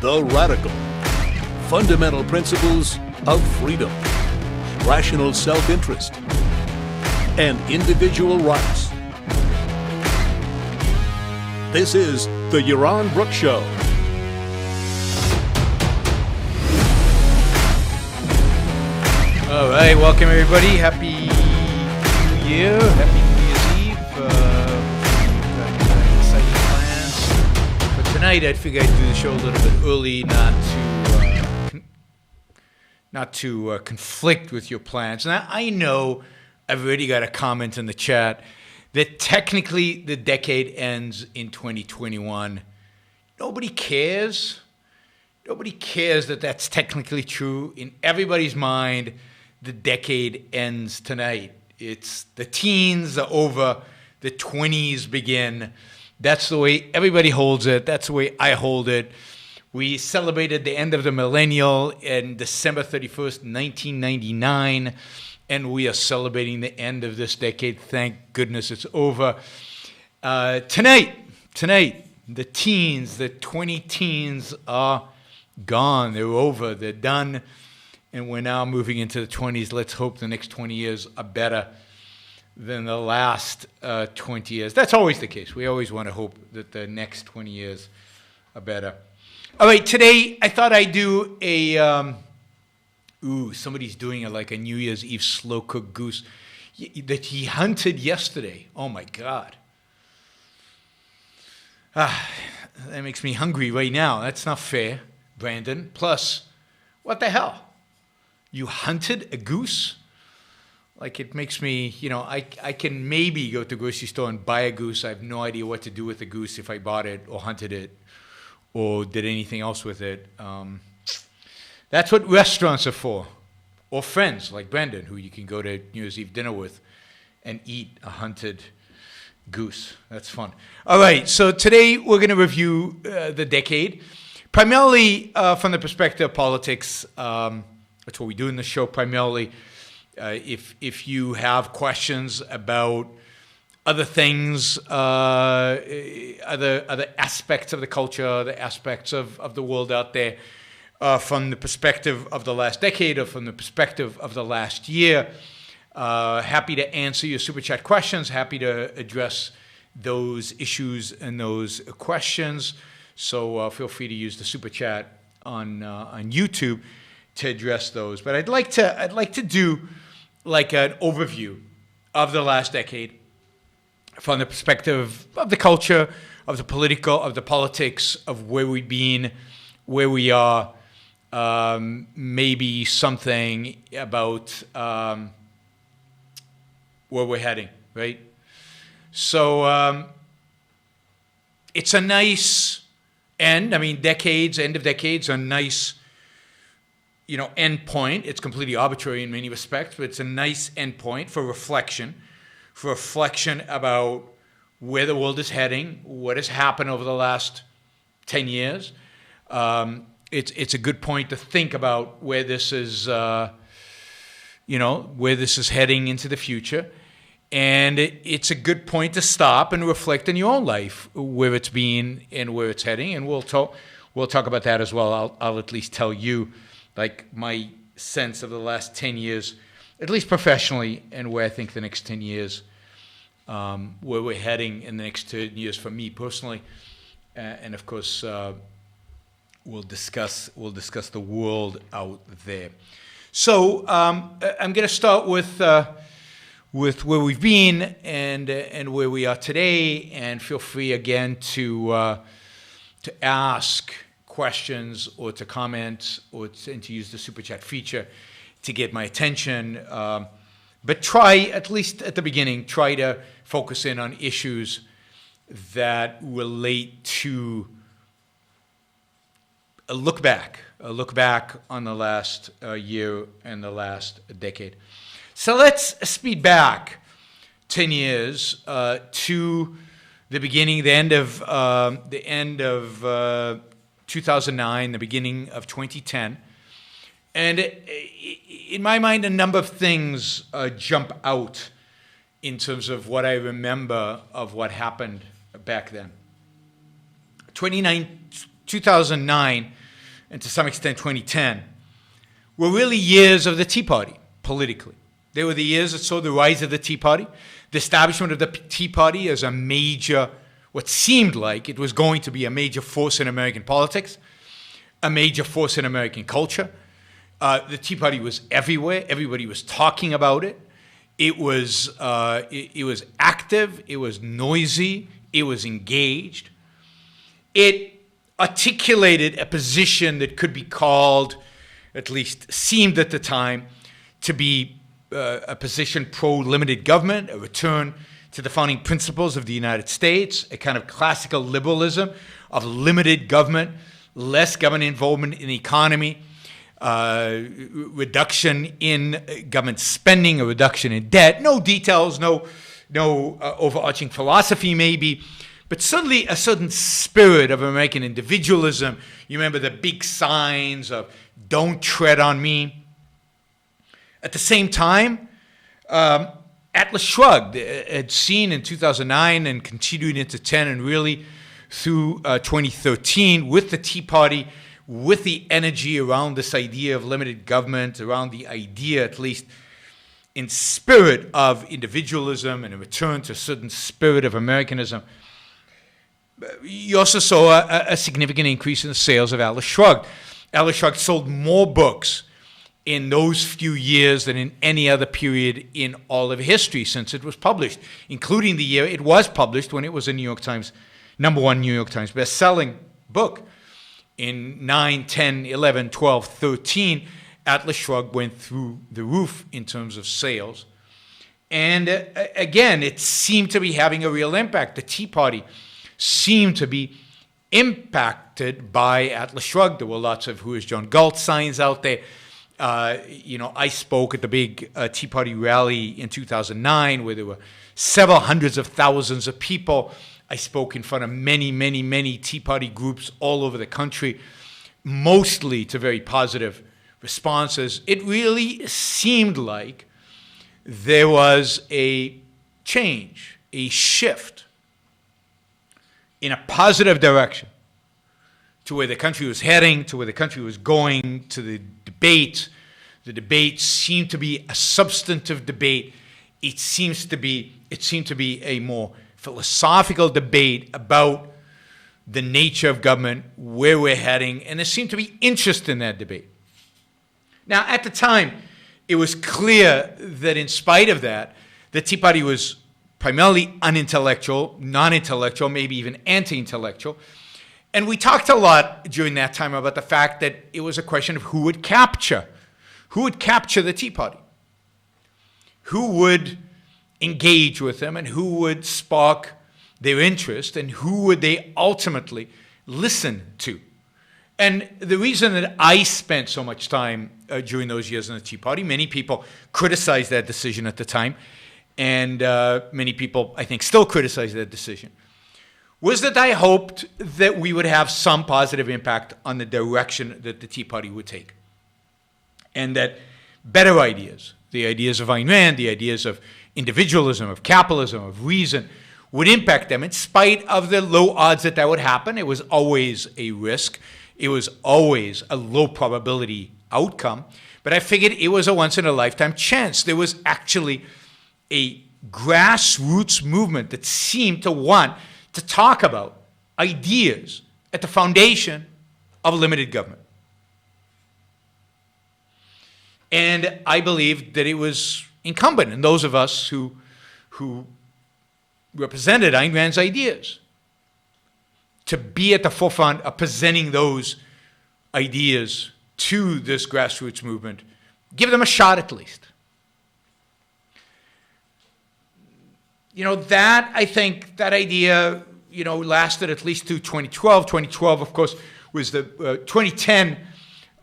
The Radical. Fundamental principles of freedom, rational self-interest, and individual rights. This is the Yaron Brook Show. All right, welcome everybody. Happy New Year. Happy New Year's Eve. Exciting plans for tonight. I figured I'd do the show a little bit early, not to conflict with your plans. Now, I know I've already got a comment in the chat that technically the decade ends in 2021. Nobody cares. Nobody cares that that's technically true. In everybody's mind, the decade ends tonight. It's the teens are over, the 20s begin. That's the way everybody holds it. That's the way I hold it. We celebrated the end of the millennial in December 31st, 1999, and we are celebrating the end of this decade. Thank goodness it's over. Tonight, the teens, the 20 teens are gone. They're over. They're done. And we're now moving into the 20s. Let's hope the next 20 years are better than the last 20 years. That's always the case. We always want to hope that the next 20 years are better. All right, today I thought I'd do a... somebody's doing like a New Year's Eve slow-cooked goose that he hunted yesterday. Oh, my God. That makes me hungry right now. That's not fair, Brandon. Plus, what the hell? You hunted a goose? Like, it makes me, I can maybe go to the grocery store and buy a goose. I have no idea what to do with the goose if I bought it or hunted it or did anything else with it. That's what restaurants are for. Or friends like Brandon, who you can go to New Year's Eve dinner with and eat a hunted goose. That's fun. All right, so today we're going to review the decade, primarily from the perspective of politics. That's what we do in the show primarily. If you have questions about other things, other aspects of the culture, other aspects of the world out there, from the perspective of the last decade or from the perspective of the last year, happy to answer your Super Chat questions, happy to address those issues and those questions. So feel free to use the Super Chat on YouTube to address those. But I'd like to do like an overview of the last decade from the perspective of the culture, of the politics, of where we've been, where we are, maybe something about where we're heading, right? So it's a nice end. I mean, end of decades are nice, end point. It's completely arbitrary in many respects, but it's a nice end point for reflection about where the world is heading, what has happened over the last 10 years. It's a good point to think about where this is, where this is heading into the future. And it's a good point to stop and reflect in your own life, where it's been and where it's heading. And we'll talk about that as well. I'll at least tell you, like, my sense of the last 10 years, at least professionally, and where I think the next 10 years, where we're heading in the next 10 years for me personally. And of course, we'll discuss the world out there. So I'm going to start with where we've been and where we are today, and feel free again to ask questions or to comment and to use the Super Chat feature to get my attention. But try, at least at the beginning, try to focus in on issues that relate to a look back on the last year and the last decade. So let's speed back 10 years to the beginning, the end of 2009, the beginning of 2010. And in my mind, a number of things jump out in terms of what I remember of what happened back then. 2009 and to some extent 2010, were really years of the Tea Party, politically. They were the years that saw the rise of the Tea Party, the establishment of the Tea Party as a major, what seemed like it was going to be a major force in American politics, a major force in American culture. The Tea Party was everywhere. Everybody was talking about it. It was active. It was noisy. It was engaged. It articulated a position that could be called, at least seemed at the time, to be a position pro-limited government, a return to the founding principles of the United States, a kind of classical liberalism of limited government, less government involvement in the economy, reduction in government spending, a reduction in debt. No details, no overarching philosophy maybe, but certainly a certain spirit of American individualism. You remember the big signs of "Don't tread on me." At the same time, Atlas Shrugged had seen in 2009 and continued into 10 and really through 2013 with the Tea Party, with the energy around this idea of limited government, around the idea, at least in spirit, of individualism and a return to a certain spirit of Americanism. You also saw a significant increase in the sales of Atlas Shrugged. Atlas Shrugged sold more books in those few years than in any other period in all of history since it was published, including the year it was published when it was a New York Times, #1 New York Times best-selling book. In 9, 10, 11, 12, 13, Atlas Shrugged went through the roof in terms of sales. And again, it seemed to be having a real impact. The Tea Party seemed to be impacted by Atlas Shrugged. There were lots of "Who is John Galt" signs out there. I spoke at the big Tea Party rally in 2009 where there were several hundreds of thousands of people. I spoke in front of many, many, many Tea Party groups all over the country, mostly to very positive responses. It really seemed like there was a change, a shift in a positive direction to where the country was heading, to where the country was going, to the debate. The debate seemed to be a substantive debate. It seemed to be a more philosophical debate about the nature of government, where we're heading, and there seemed to be interest in that debate. Now, at the time, it was clear that in spite of that, the Tea Party was primarily unintellectual, non-intellectual, maybe even anti-intellectual. And we talked a lot during that time about the fact that it was a question of who would capture the Tea Party, who would engage with them, and who would spark their interest, and who would they ultimately listen to. And the reason that I spent so much time during those years in the Tea Party, many people criticized that decision at the time, and many people, I think, still criticize that decision, was that I hoped that we would have some positive impact on the direction that the Tea Party would take. And that better ideas, the ideas of Ayn Rand, the ideas of individualism, of capitalism, of reason, would impact them in spite of the low odds that would happen. It was always a risk. It was always a low probability outcome. But I figured it was a once-in-a-lifetime chance. There was actually a grassroots movement that seemed to want to talk about ideas at the foundation of limited government. And I believed that it was incumbent on those of us who represented Ayn Rand's ideas to be at the forefront of presenting those ideas to this grassroots movement, give them a shot at least. I think that idea, lasted at least through 2012. 2012, of course, was the 2010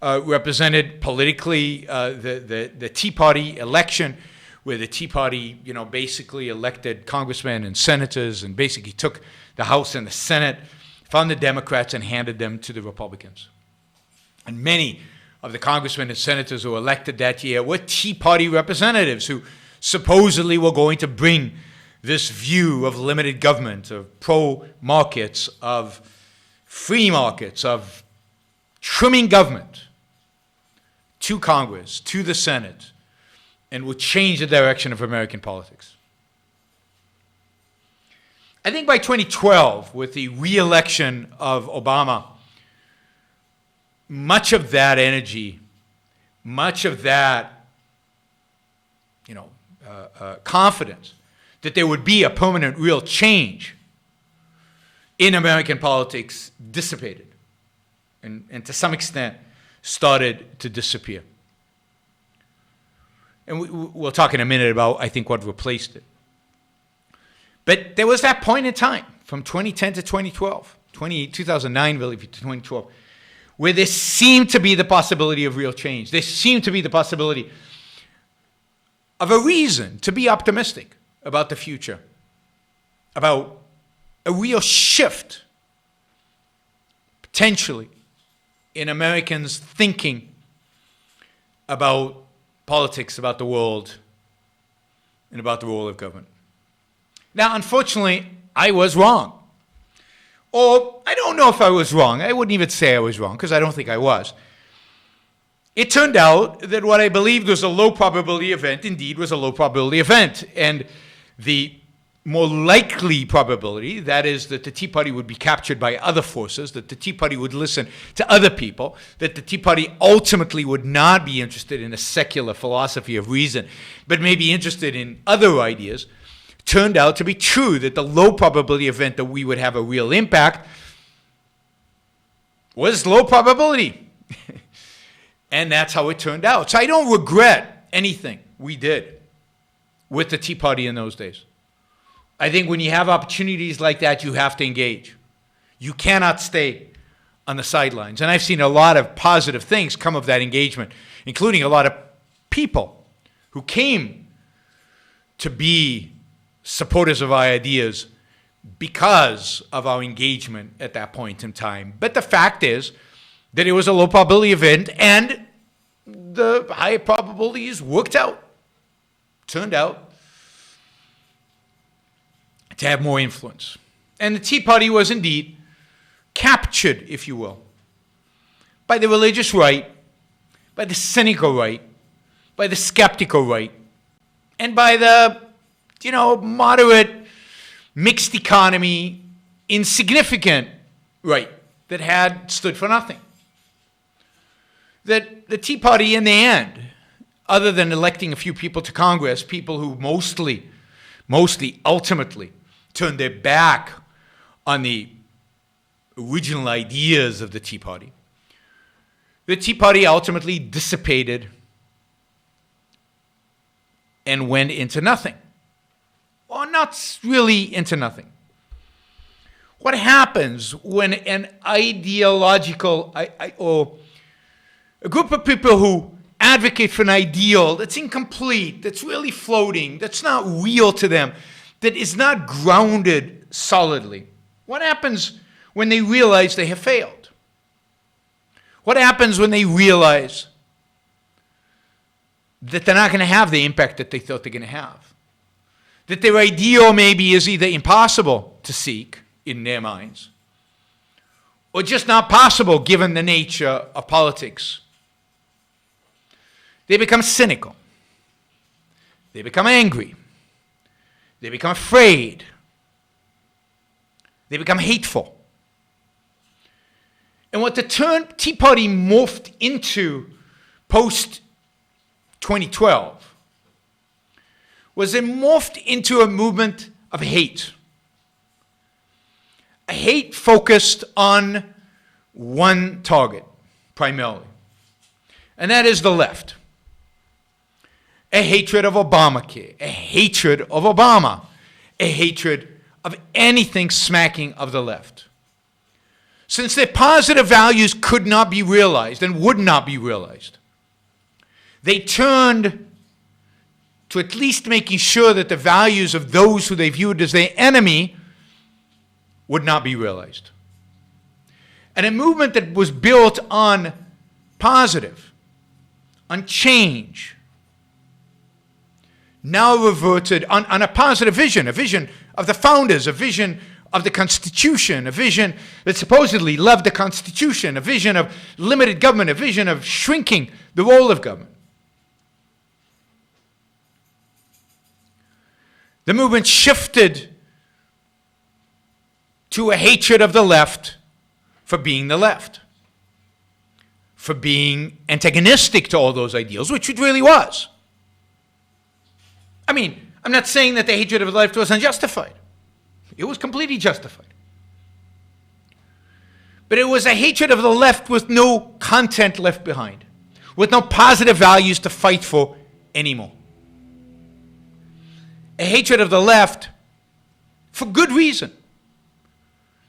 represented politically the Tea Party election, where the Tea Party, basically elected congressmen and senators and basically took the House and the Senate, found the Democrats and handed them to the Republicans. And many of the congressmen and senators who were elected that year were Tea Party representatives who supposedly were going to bring this view of limited government, of pro-markets, of free markets, of trimming government to Congress, to the Senate, and would change the direction of American politics. I think by 2012, with the re-election of Obama, much of that energy, much of that confidence that there would be a permanent real change in American politics dissipated and to some extent started to disappear. And we'll talk in a minute about, I think, what replaced it. But there was that point in time from 2010 to 2012, 2009 really to 2012, where there seemed to be the possibility of real change. There seemed to be the possibility of a reason to be optimistic about the future, about a real shift, potentially, in Americans' thinking about politics, about the world, and about the role of government. Now, unfortunately, I was wrong. Or, I don't know if I was wrong. I wouldn't even say I was wrong, because I don't think I was. It turned out that what I believed was a low probability event indeed was a low probability event. And the more likely probability, that is that the Tea Party would be captured by other forces, that the Tea Party would listen to other people, that the Tea Party ultimately would not be interested in a secular philosophy of reason, but may be interested in other ideas, turned out to be true, that the low probability event that we would have a real impact was low probability. And that's how it turned out. So I don't regret anything we did with the Tea Party in those days. I think when you have opportunities like that, you have to engage. You cannot stay on the sidelines. And I've seen a lot of positive things come of that engagement, including a lot of people who came to be supporters of our ideas because of our engagement at that point in time. But the fact is that it was a low probability event, and the high probabilities worked out, turned out to have more influence. And the Tea Party was indeed captured, if you will, by the religious right, by the cynical right, by the skeptical right, and by the, moderate, mixed economy, insignificant right that had stood for nothing. That the Tea Party in the end, other than electing a few people to Congress, people who mostly ultimately turned their back on the original ideas of the Tea Party, the Tea Party ultimately dissipated and went into nothing. Or not really into nothing. What happens when an ideological, or a group of people who advocate for an ideal that's incomplete, that's really floating, that's not real to them, that is not grounded solidly? What happens when they realize they have failed? What happens when they realize that they're not going to have the impact that they thought they're going to have? That their ideal maybe is either impossible to seek in their minds, or just not possible given the nature of politics. They become cynical. They become angry. They become afraid. They become hateful. And what the Tea Party morphed into post-2012 was it morphed into a movement of hate. A hate focused on one target, primarily. And that is the left. A hatred of Obamacare, a hatred of Obama, a hatred of anything smacking of the left. Since their positive values could not be realized and would not be realized, they turned to at least making sure that the values of those who they viewed as their enemy would not be realized. And a movement that was built on positive, on change, now reverted on a positive vision, a vision of the founders, a vision of the Constitution, a vision that supposedly loved the Constitution, a vision of limited government, a vision of shrinking the role of government. The movement shifted to a hatred of the left for being the left, for being antagonistic to all those ideals, which it really was. I mean, I'm not saying that the hatred of the left was unjustified. It was completely justified. But it was a hatred of the left with no content left behind, with no positive values to fight for anymore. A hatred of the left for good reason.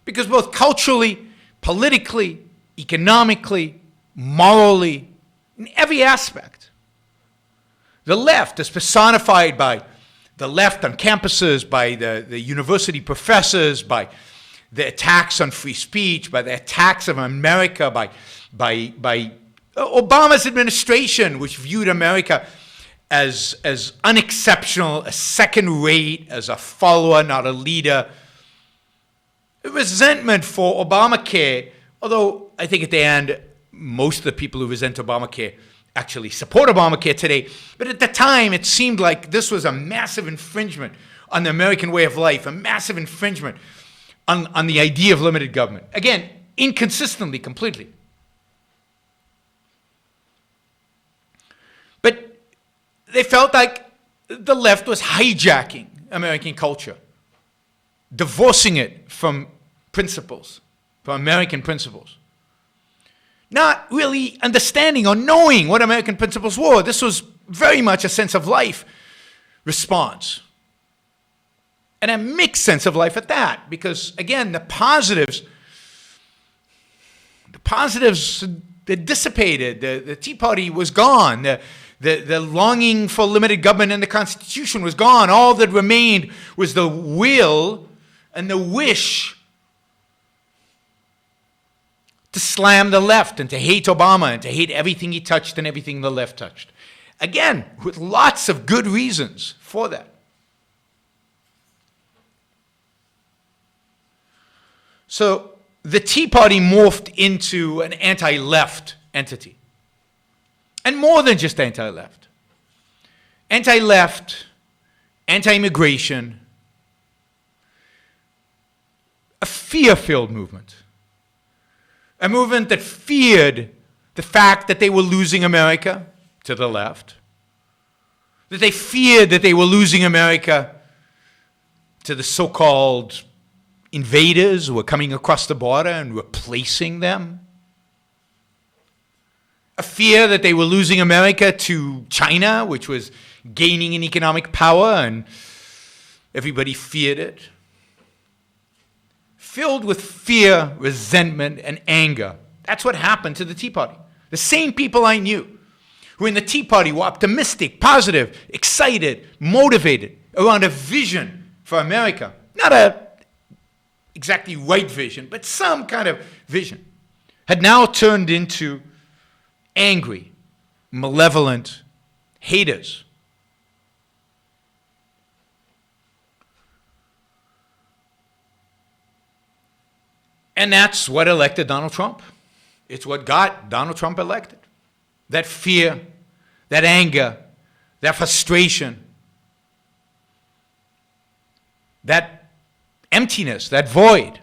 Because both culturally, politically, economically, morally, in every aspect, the left is personified by the left on campuses, by the university professors, by the attacks on free speech, by the attacks on America, by Obama's administration, which viewed America as unexceptional, as second-rate, as a follower, not a leader. Resentment for Obamacare, although I think at the end, most of the people who resent Obamacare actually support Obamacare today. But at the time, it seemed like this was a massive infringement on the American way of life, a massive infringement on the idea of limited government. Again, inconsistently, completely. But they felt like the left was hijacking American culture, divorcing it from principles, from American principles. Not really understanding or knowing what American principles were. This was very much a sense of life response. And a mixed sense of life at that, because again, the positives, they dissipated. The Tea Party was gone. The longing for limited government in the Constitution was gone. All that remained was the will and the wish to slam the left and to hate Obama and to hate everything he touched and everything the left touched. Again, with lots of good reasons for that. So the Tea Party morphed into an anti-left entity. And more than just anti-left. Anti-left, anti-immigration, a fear-filled movement. A movement that feared the fact that they were losing America to the left. That they feared that they were losing America to the so-called invaders who were coming across the border and replacing them. A fear that they were losing America to China, which was gaining in economic power, and everybody feared it. Filled with fear, resentment, and anger. That's what happened to the Tea Party. The same people I knew who in the Tea Party were optimistic, positive, excited, motivated around a vision for America. Not a exactly right vision, but some kind of vision. Had now turned into angry, malevolent haters. And that's what elected Donald Trump. It's what got Donald Trump elected. That fear, that anger, that frustration, that emptiness, that void,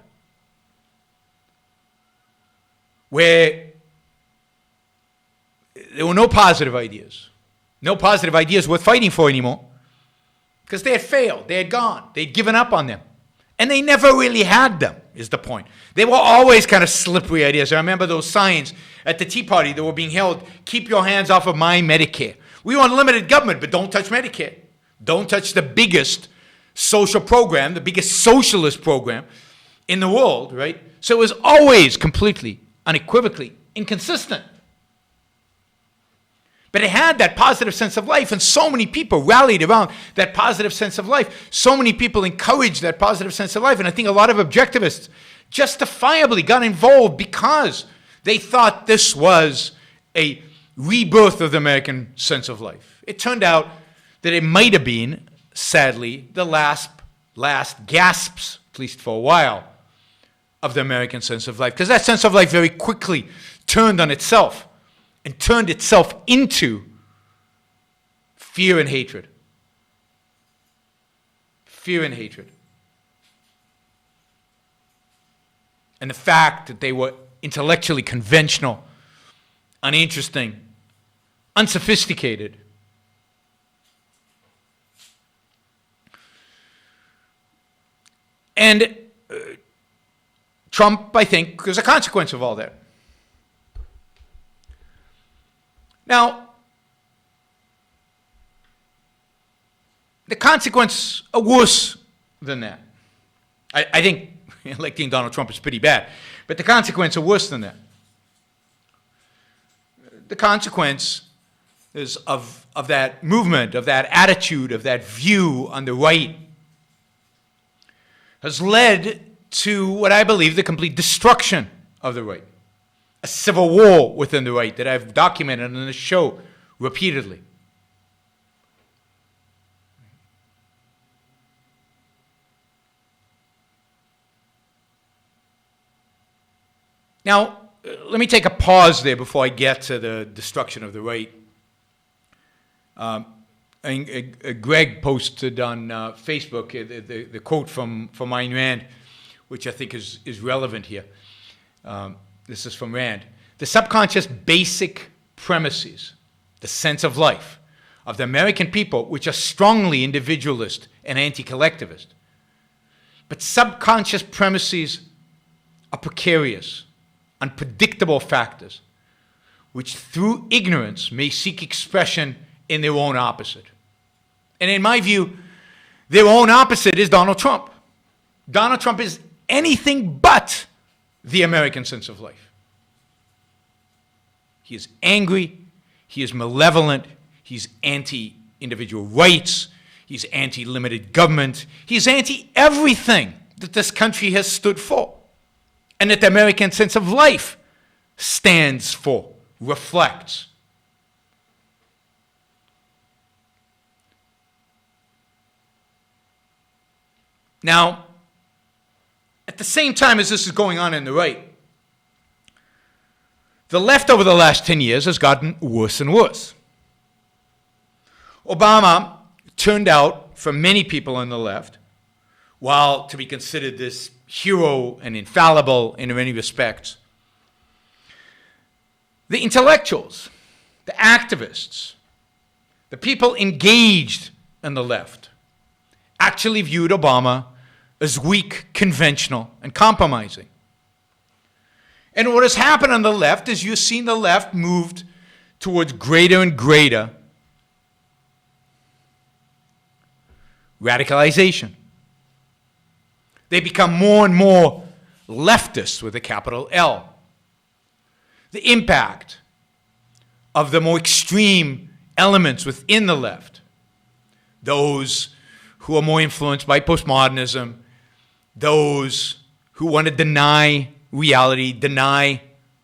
where there were no positive ideas worth fighting for anymore, because they had failed, they had gone, they'd given up on them. And they never really had them, is the point. They were always kind of slippery ideas. I remember those signs at the Tea Party that were being held, keep your hands off of my Medicare. We want limited government, but don't touch Medicare. Don't touch the biggest social program, the biggest socialist program in the world, right? So it was always completely, unequivocally inconsistent. But it had that positive sense of life, and so many people rallied around that positive sense of life. So many people encouraged that positive sense of life, and I think a lot of objectivists justifiably got involved because they thought this was a rebirth of the American sense of life. It turned out that it might have been, sadly, the last gasps at least for a while, of the American sense of life. Because that sense of life very quickly turned on itself and turned itself into fear and hatred. Fear and hatred. And the fact that they were intellectually conventional, uninteresting, unsophisticated. And Trump, I think, is a consequence of all that. Now, the consequences are worse than that. I think electing Donald Trump is pretty bad, but the consequences are worse than that. The consequence is of that movement, of that attitude, of that view on the right has led to what I believe the complete destruction of the right. A civil war within the right that I've documented on this show repeatedly. Now, let me take a pause there before I get to the destruction of the right. Greg posted on Facebook the quote from Ayn Rand, which I think is relevant here. This is from Rand. The subconscious basic premises, the sense of life of the American people, which are strongly individualist and anti-collectivist. But subconscious premises are precarious, unpredictable factors, which through ignorance may seek expression in their own opposite. And in my view, their own opposite is Donald Trump. Donald Trump is anything but the American sense of life. He is angry, he is malevolent, he's anti-individual rights, he's anti-limited government, he's anti-everything that this country has stood for and that the American sense of life stands for, reflects. Now, at the same time as this is going on in the right, the left over the last 10 years has gotten worse and worse. Obama turned out, for many people on the left, while to be considered this hero and infallible in many respects, the intellectuals, the activists, the people engaged in the left actually viewed Obama as weak, conventional, and compromising. And what has happened on the left is you've seen the left moved towards greater and greater radicalization. They become more and more leftists with a capital L. The impact of the more extreme elements within the left, those who are more influenced by postmodernism, those who want to deny reality, deny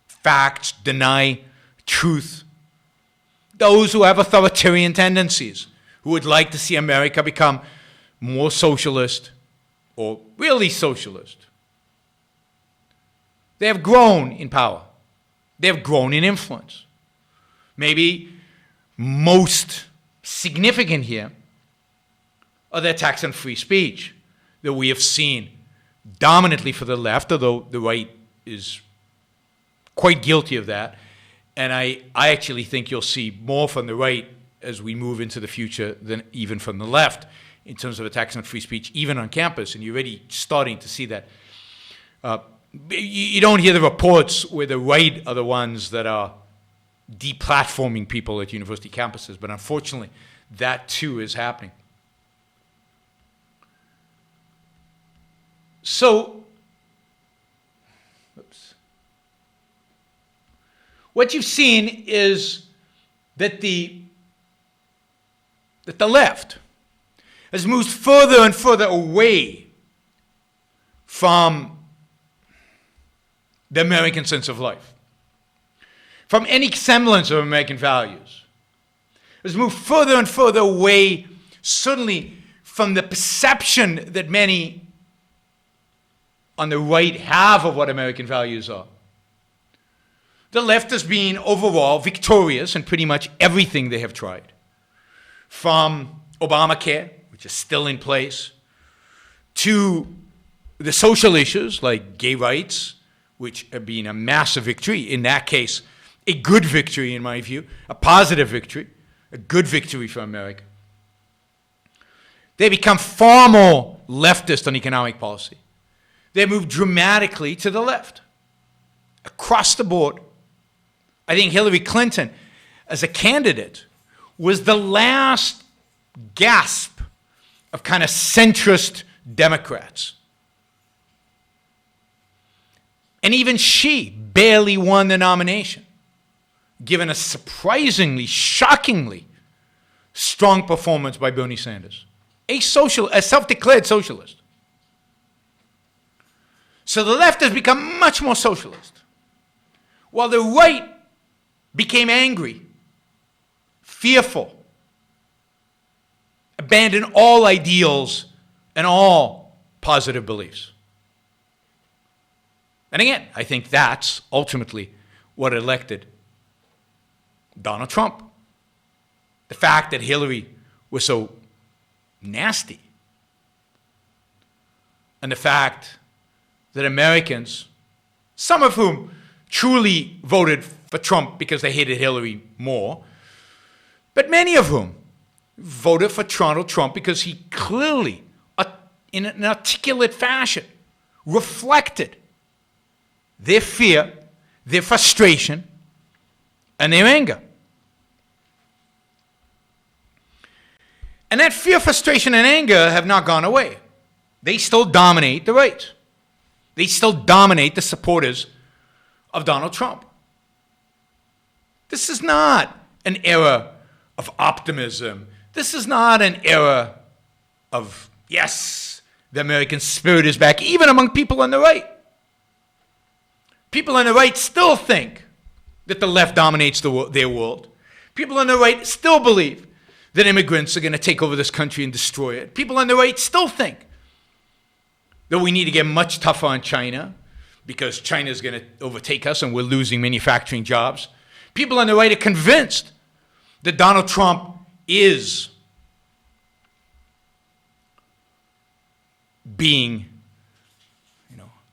facts, deny truth, those who have authoritarian tendencies, who would like to see America become more socialist or really socialist. They have grown in power. They have grown in influence. Maybe most significant here are the attacks on free speech that we have seen dominantly for the left, although the right is quite guilty of that. And I actually think you'll see more from the right as we move into the future than even from the left in terms of attacks on free speech, even on campus. And you're already starting to see that. You don't hear the reports where the right are the ones that are deplatforming people at university campuses, but unfortunately, that too is happening. So, what you've seen is that the left has moved further and further away from the American sense of life, from any semblance of American values. Has moved further and further away, certainly from the perception that many on the right half of what American values are. The left has been overall victorious in pretty much everything they have tried. From Obamacare, which is still in place, to the social issues like gay rights, which have been a massive victory. In that case, a good victory in my view, a positive victory, a good victory for America. They become far more leftist on economic policy. They move dramatically to the left, across the board. I think Hillary Clinton, as a candidate, was the last gasp of kind of centrist Democrats. And even she barely won the nomination, given a surprisingly, shockingly strong performance by Bernie Sanders, a self-declared socialist. So the left has become much more socialist, while the right became angry, fearful, abandoned all ideals and all positive beliefs. And again, I think that's ultimately what elected Donald Trump. The fact that Hillary was so nasty, and the fact that Americans, some of whom truly voted for Trump because they hated Hillary more, but many of whom voted for Donald Trump because he clearly, in an articulate fashion, reflected their fear, their frustration, and their anger. And that fear, frustration, and anger have not gone away. They still dominate the right. They still dominate the supporters of Donald Trump. This is not an era of optimism. This is not an era of, yes, the American spirit is back, even among people on the right. People on the right still think that the left dominates their world. People on the right still believe that immigrants are going to take over this country and destroy it. People on the right still think that we need to get much tougher on China because China is going to overtake us and we're losing manufacturing jobs. People on the right are convinced that Donald Trump is being,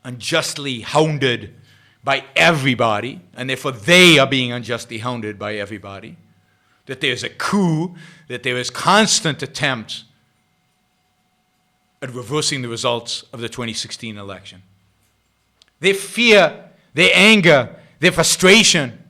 unjustly hounded by everybody, and therefore they are being unjustly hounded by everybody. That there's a coup, that there is constant attempts at reversing the results of the 2016 election. Their fear, their anger, their frustration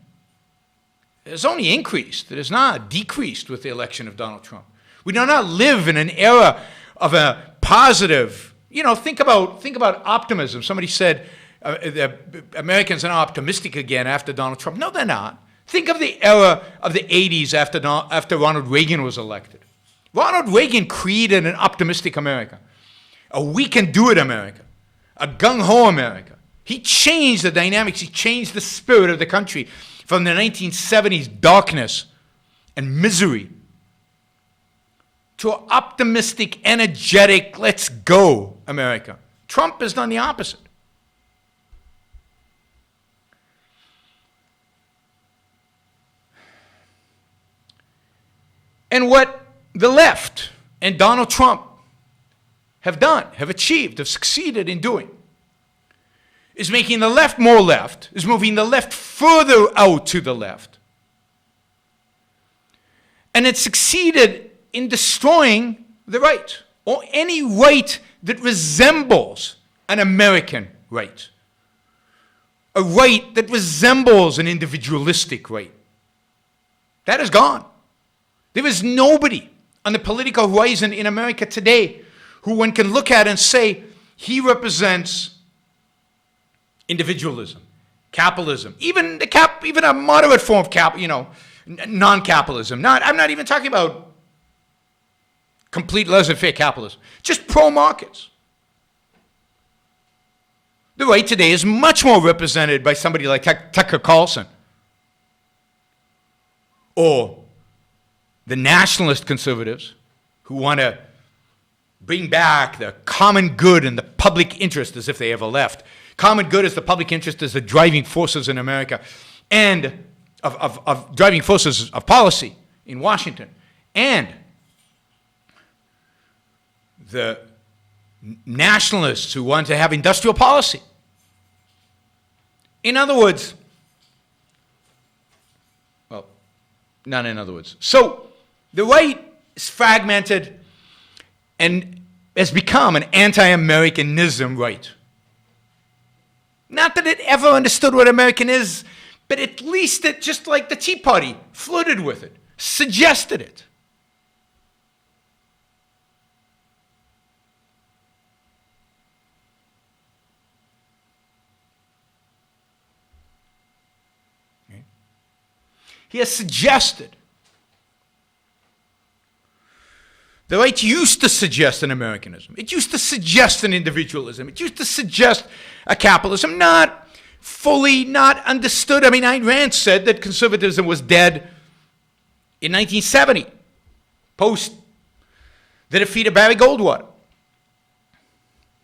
has only increased. It has not decreased with the election of Donald Trump. We do not live in an era of a positive, think about optimism. Somebody said the Americans are not optimistic again after Donald Trump. No, they're not. Think of the era of the 80s after Ronald Reagan was elected. Ronald Reagan created an optimistic America, a we-can-do-it America, a gung-ho America. He changed the dynamics. He changed the spirit of the country from the 1970s darkness and misery to an optimistic, energetic, let's go America. Trump has done the opposite. And what the left and Donald Trump have done, have achieved, have succeeded in doing, is making the left more left, is moving the left further out to the left. And it succeeded in destroying the right, or any right that resembles an American right. A right that resembles an individualistic right. That is gone. There is nobody on the political horizon in America today who one can look at and say, he represents individualism, capitalism, even a moderate form of non-capitalism. I'm not even talking about complete laissez-faire capitalism, just pro-markets. The right today is much more represented by somebody like Tucker Carlson, or the nationalist conservatives who want to bring back the common good and the public interest as if they ever left. Common good as the public interest as the driving forces in America and of driving forces of policy in Washington. And the nationalists who want to have industrial policy. In other words, well, not in other words. So the right is fragmented and has become an anti-Americanism right. Not that it ever understood what American is, but at least it, just like the Tea Party, flirted with it, suggested it. Okay. He has suggested. The right used to suggest an Americanism. It used to suggest an individualism. It used to suggest a capitalism, not fully, not understood. I mean, Ayn Rand said that conservatism was dead in 1970, post the defeat of Barry Goldwater.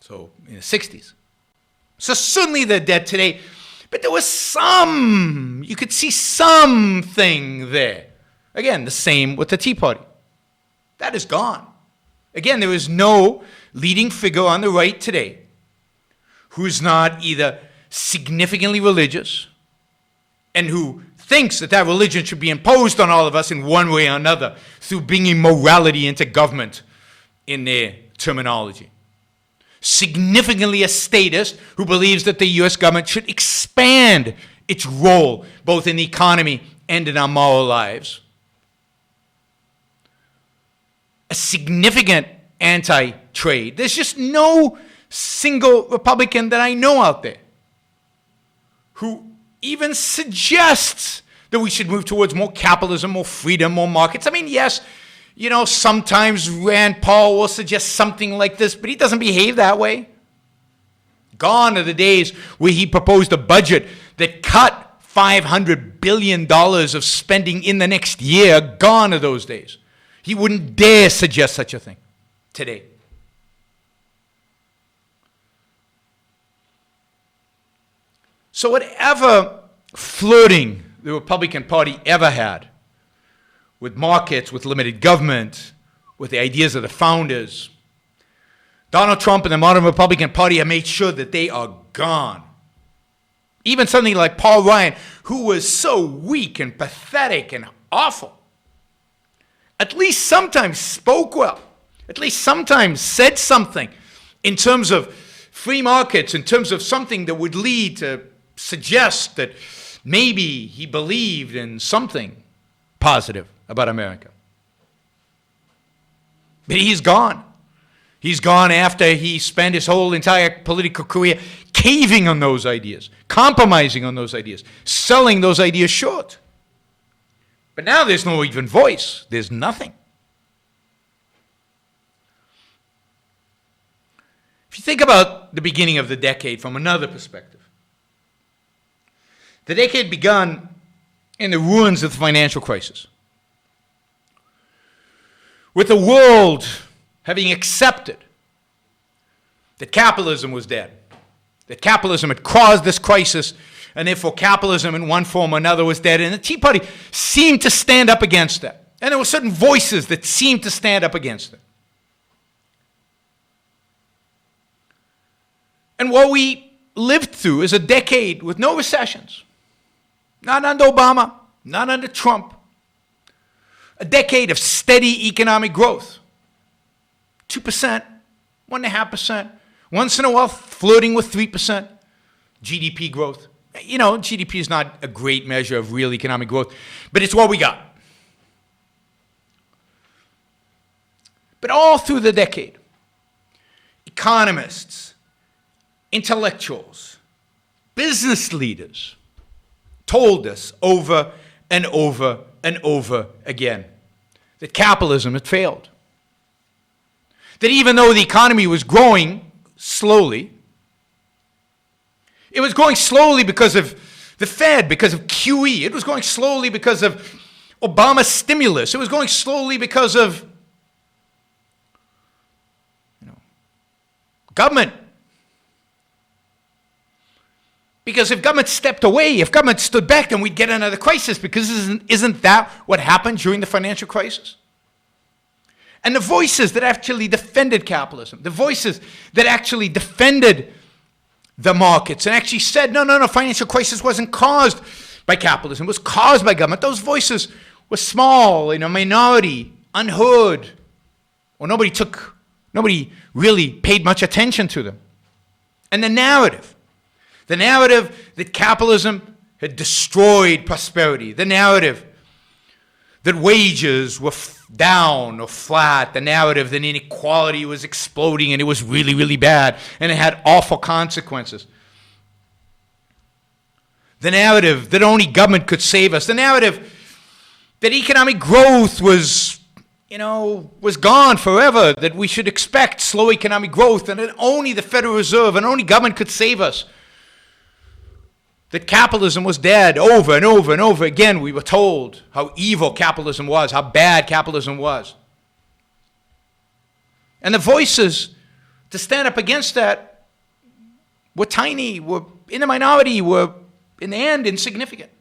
So, in the 60s. So certainly they're dead today. But there was you could see something there. Again, the same with the Tea Party. That is gone. Again, there is no leading figure on the right today who is not either significantly religious and who thinks that that religion should be imposed on all of us in one way or another through bringing morality into government in their terminology. Significantly a statist who believes that the U.S. government should expand its role both in the economy and in our moral lives. A significant anti-trade. There's just no single Republican that I know out there who even suggests that we should move towards more capitalism, more freedom, more markets. I mean, yes, sometimes Rand Paul will suggest something like this, but he doesn't behave that way. Gone are the days where he proposed a budget that cut $500 billion of spending in the next year. Gone are those days. He wouldn't dare suggest such a thing today. So whatever flirting the Republican Party ever had with markets, with limited government, with the ideas of the founders, Donald Trump and the modern Republican Party have made sure that they are gone. Even something like Paul Ryan, who was so weak and pathetic and awful, at least sometimes spoke well, at least sometimes said something in terms of free markets, in terms of something that would lead to suggest that maybe he believed in something positive about America. But he's gone. He's gone after he spent his whole entire political career caving on those ideas, compromising on those ideas, selling those ideas short. But now there's no even voice. There's nothing. If you think about the beginning of the decade from another perspective, the decade began in the ruins of the financial crisis, with the world having accepted that capitalism was dead, that capitalism had caused this crisis, and therefore capitalism in one form or another was dead. And the Tea Party seemed to stand up against that. And there were certain voices that seemed to stand up against it. And what we lived through is a decade with no recessions. Not under Obama, not under Trump. A decade of steady economic growth. 2%, 1.5%. Once in a while, flirting with 3% GDP growth. GDP is not a great measure of real economic growth, but it's what we got. But all through the decade, economists, intellectuals, business leaders told us over and over and over again that capitalism had failed. That even though the economy was growing slowly, it was going slowly because of the Fed, because of QE. It was going slowly because of Obama's stimulus. It was going slowly because of Government. Because if government stepped away, if government stood back, then we'd get another crisis, because isn't that what happened during the financial crisis? And the voices that actually defended capitalism, the voices that actually defended the markets and actually said, no, financial crisis wasn't caused by capitalism, it was caused by government. Those voices were small, in a minority, unheard, or nobody really paid much attention to them. And the narrative that capitalism had destroyed prosperity, the narrative that wages were down or flat, the narrative that inequality was exploding and it was really, really bad and it had awful consequences. The narrative that only government could save us, the narrative that economic growth was gone forever, that we should expect slow economic growth and that only the Federal Reserve and only government could save us. That capitalism was dead. Over and over and over again, we were told how evil capitalism was, how bad capitalism was. And the voices to stand up against that were tiny, were in the minority, were in the end insignificant.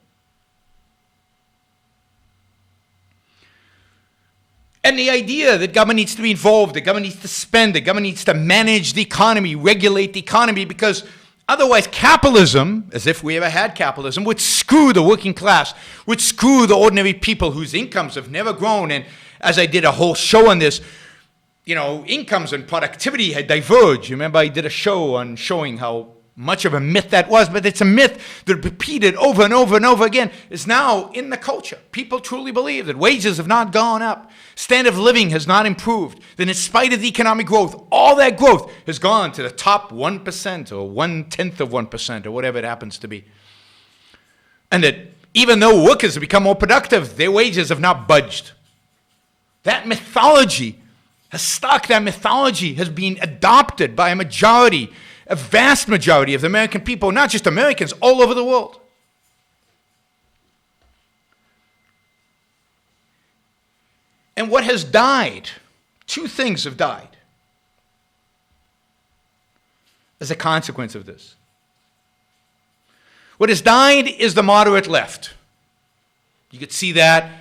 And the idea that government needs to be involved, that government needs to spend, that government needs to manage the economy, regulate the economy, because otherwise, capitalism, as if we ever had capitalism, would screw the working class, would screw the ordinary people whose incomes have never grown. And as I did a whole show on this, incomes and productivity had diverged. You remember I did a show on showing how much of a myth that was, but it's a myth that repeated over and over and over again is now in the culture. People truly believe that wages have not gone up, standard of living has not improved, that in spite of the economic growth, all that growth has gone to the top 1% or 1/10 of 1% or whatever it happens to be. And that even though workers have become more productive, their wages have not budged. That mythology has stuck. That mythology has been adopted by a vast majority of the American people, not just Americans, all over the world. And what has died, two things have died as a consequence of this. What has died is the moderate left. You could see that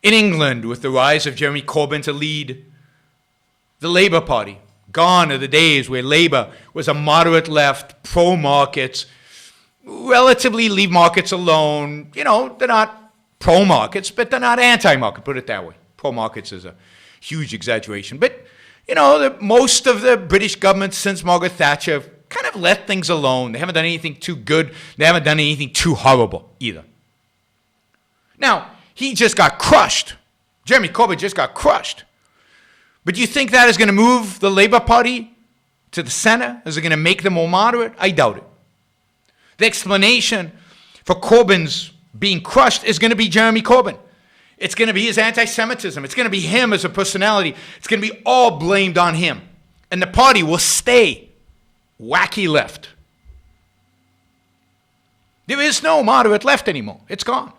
in England with the rise of Jeremy Corbyn to lead the Labour Party. Gone are the days where Labour was a moderate left, pro-markets, relatively leave markets alone. They're not pro-markets, but they're not anti-market, put it that way. Pro-markets is a huge exaggeration. But, most of the British governments since Margaret Thatcher have kind of let things alone. They haven't done anything too good. They haven't done anything too horrible either. Now, he just got crushed. Jeremy Corbyn just got crushed. But do you think that is going to move the Labour Party to the center? Is it going to make them more moderate? I doubt it. The explanation for Corbyn's being crushed is going to be Jeremy Corbyn. It's going to be his anti-Semitism. It's going to be him as a personality. It's going to be all blamed on him. And the party will stay wacky left. There is no moderate left anymore. It's gone.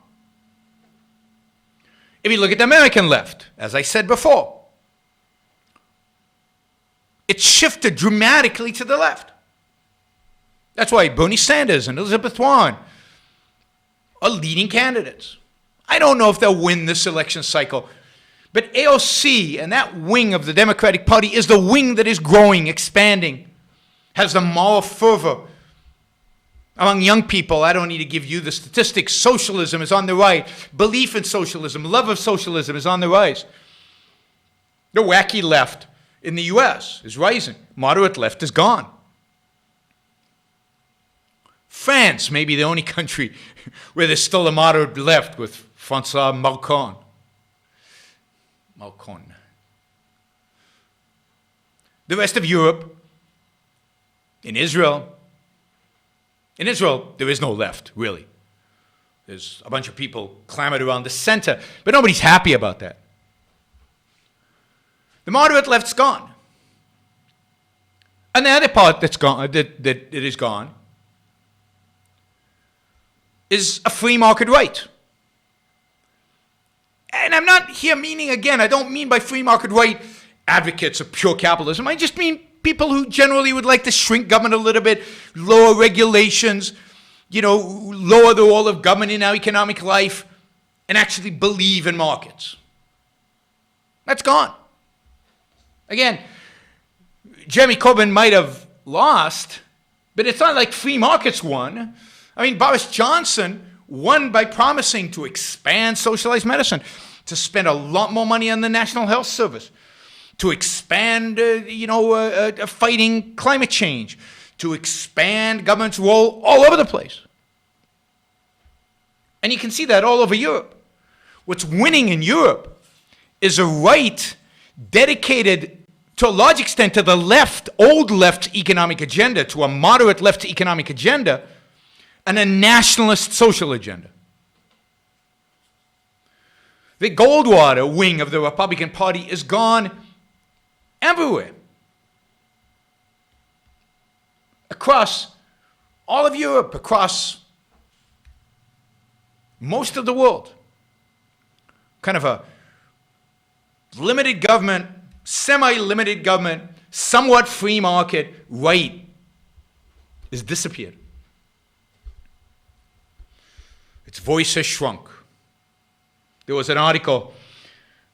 If you look at the American left, as I said before, it shifted dramatically to the left. That's why Bernie Sanders and Elizabeth Warren are leading candidates. I don't know if they'll win this election cycle, but AOC and that wing of the Democratic Party is the wing that is growing, expanding, has the moral fervor among young people. I don't need to give you the statistics. Socialism is on the rise. Belief in socialism, love of socialism is on the rise. The wacky left in the U.S. is rising. Moderate left is gone. France may be the only country where there's still a moderate left with François Macron. The rest of Europe, in Israel, there is no left, really. There's a bunch of people clamored around the center, but nobody's happy about that. The moderate left's gone. And the other part that's gone, that it is gone, is a free market right. And I'm not here meaning, again, I don't mean by free market right advocates of pure capitalism. I just mean people who generally would like to shrink government a little bit, lower regulations, lower the role of government in our economic life, and actually believe in markets. That's gone. Again, Jeremy Corbyn might have lost, but it's not like free markets won. I mean, Boris Johnson won by promising to expand socialized medicine, to spend a lot more money on the National Health Service, to expand, fighting climate change, to expand government's role all over the place. And you can see that all over Europe. What's winning in Europe is a right dedicated to a large extent to the left, old left economic agenda, to a moderate left economic agenda, and a nationalist social agenda. The Goldwater wing of the Republican Party is gone everywhere. Across all of Europe, across most of the world. Kind of a limited government, semi-limited government, somewhat free market right has disappeared. Its voice has shrunk. There was an article,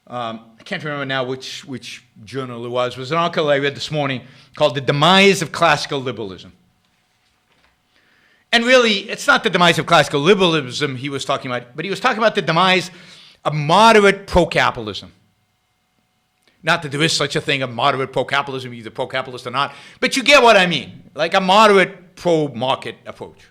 I can't remember now which journal it was. It was an article I read this morning called The Demise of Classical Liberalism. And really, it's not the demise of classical liberalism he was talking about, but he was talking about the demise of moderate pro-capitalism. Not that there is such a thing, a moderate pro-capitalism, either pro-capitalist or not, but you get what I mean, like a moderate pro-market approach.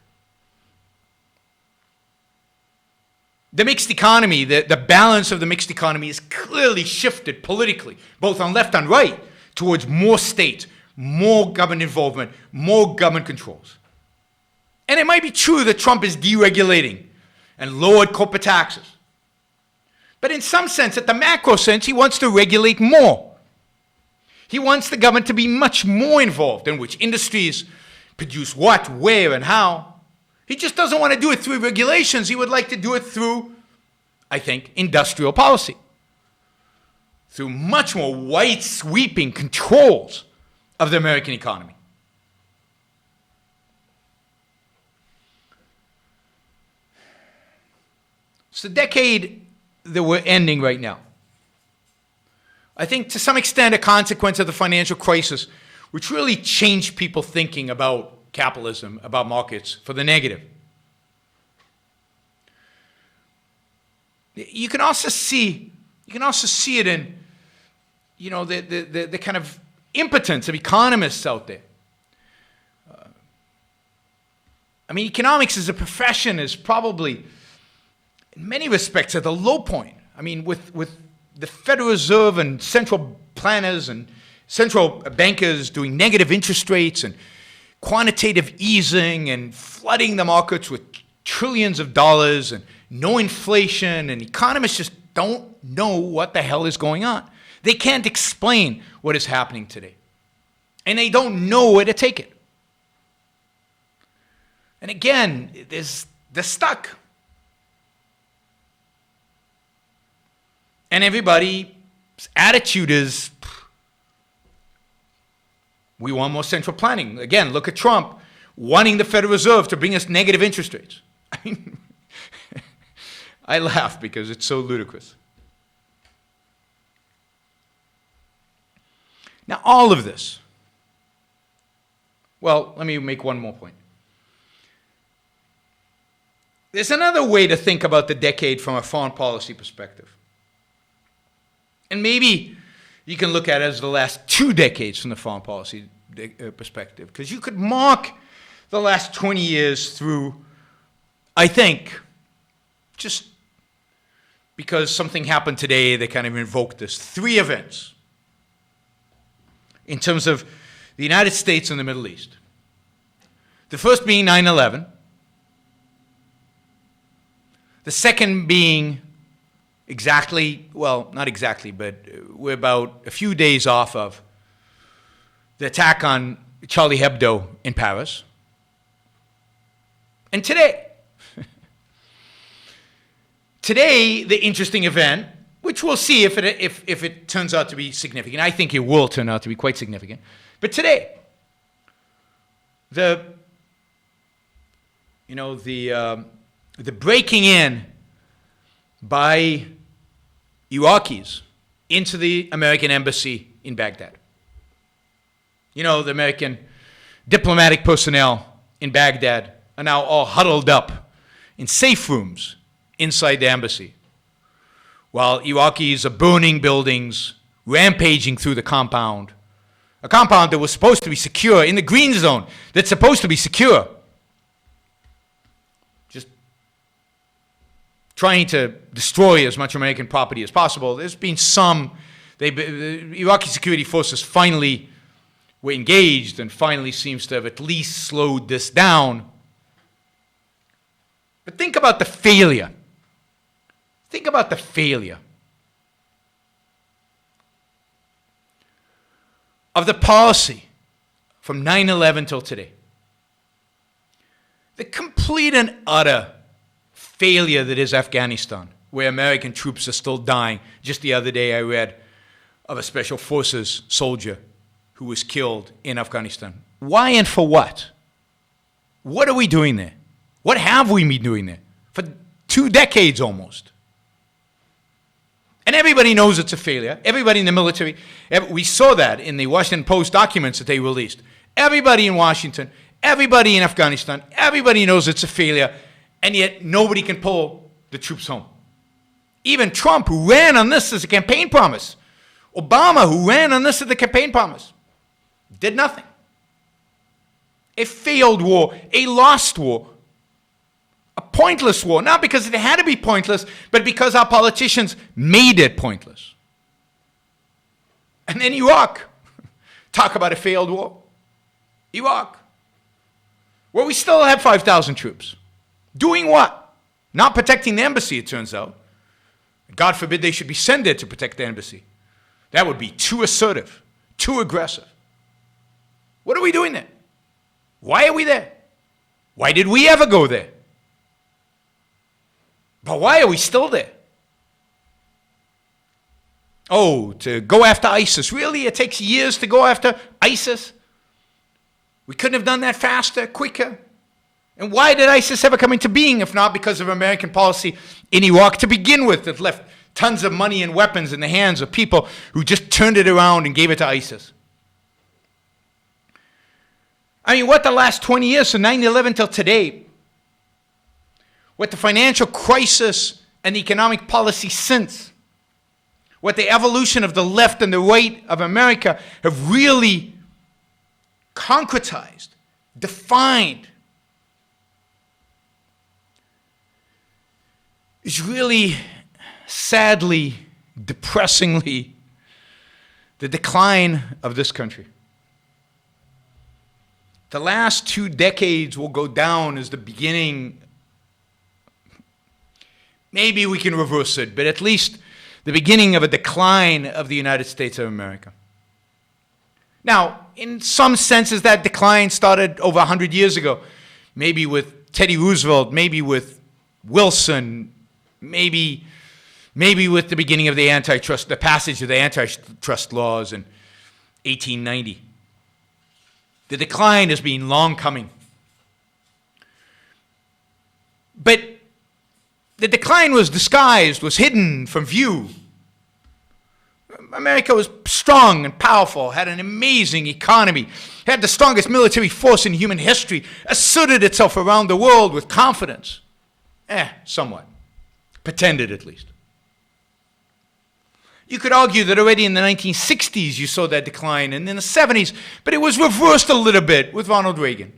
The mixed economy, the balance of the mixed economy is clearly shifted politically, both on left and right, towards more states, more government involvement, more government controls. And it might be true that Trump is deregulating and lowered corporate taxes. But in some sense, at the macro sense, he wants to regulate more. He wants the government to be much more involved in which industries produce what, where, and how. He just doesn't want to do it through regulations. He would like to do it through, I think, industrial policy. Through much more wide sweeping controls of the American economy. It's the decade that we're ending right now. I think to some extent a consequence of the financial crisis, which really changed people thinking about capitalism, about markets, for the negative. You can also see it in, the kind of impotence of economists out there. Economics as a profession is probably, in many respects, at the low point. With the Federal Reserve and central planners and central bankers doing negative interest rates and quantitative easing and flooding the markets with trillions of dollars and no inflation, and economists just don't know what the hell is going on. They can't explain what is happening today. And they don't know where to take it. And again, they're stuck. And everybody's attitude is, we want more central planning. Again, look at Trump wanting the Federal Reserve to bring us negative interest rates. I laugh because it's so ludicrous. Now, all of this, well, let me make one more point. There's another way to think about the decade from a foreign policy perspective. And maybe you can look at it as the last 2 decades from the foreign policy perspective, because you could mark the last 20 years through, I think, just because something happened today that kind of invoked this, 3 events in terms of the United States and the Middle East. The first being 9/11. The second being not exactly, but we're about a few days off of the attack on Charlie Hebdo in Paris. And today, the interesting event, which we'll see if it turns out to be significant. I think it will turn out to be quite significant. But today, the breaking in by Iraqis into the American embassy in Baghdad. The American diplomatic personnel in Baghdad are now all huddled up in safe rooms inside the embassy, while Iraqis are burning buildings, rampaging through the compound, a compound that was supposed to be secure, in the green zone that's supposed to be secure. Just trying to destroy as much American property as possible. There's been the Iraqi security forces finally were engaged and finally seems to have at least slowed this down. But think about the failure. Think about the failure of the policy from 9/11 till today. The complete and utter failure that is Afghanistan, where American troops are still dying. Just the other day I read of a special forces soldier who was killed in Afghanistan. Why and for what? What are we doing there? What have we been doing there? For 2 decades almost. And everybody knows it's a failure. Everybody in the military, we saw that in the Washington Post documents that they released. Everybody in Washington, everybody in Afghanistan, everybody knows it's a failure, and yet nobody can pull the troops home. Even Trump, who ran on this as a campaign promise, Obama, who ran on this as a campaign promise, did nothing. A failed war, a lost war, a pointless war, not because it had to be pointless, but because our politicians made it pointless. And then Iraq. Talk about a failed war. Iraq. Well, we still have 5,000 troops. Doing what? Not protecting the embassy, it turns out. God forbid they should be sent there to protect the embassy. That would be too assertive, too aggressive. What are we doing there? Why are we there? Why did we ever go there? But why are we still there? Oh, to go after ISIS. Really? It takes years to go after ISIS? We couldn't have done that faster, quicker? And why did ISIS ever come into being if not because of American policy in Iraq to begin with that left tons of money and weapons in the hands of people who just turned it around and gave it to ISIS? I mean, what the last 20 years, from 9/11 till today, what the financial crisis and the economic policy since, what the evolution of the left and the right of America have really concretized, defined, is really, sadly, depressingly, the decline of this country. The last 2 decades will go down as the beginning. Maybe we can reverse it, but at least the beginning of a decline of the United States of America. Now, in some senses, that decline started over 100 years ago. Maybe with Teddy Roosevelt, maybe with Wilson, maybe with the beginning of the passage of the antitrust laws in 1890. The decline has been long coming. But the decline was disguised, was hidden from view. America was strong and powerful, had an amazing economy, had the strongest military force in human history, asserted itself around the world with confidence. Somewhat. Pretended, at least. You could argue that already in the 1960s you saw that decline, and in the 70s, but it was reversed a little bit with Ronald Reagan.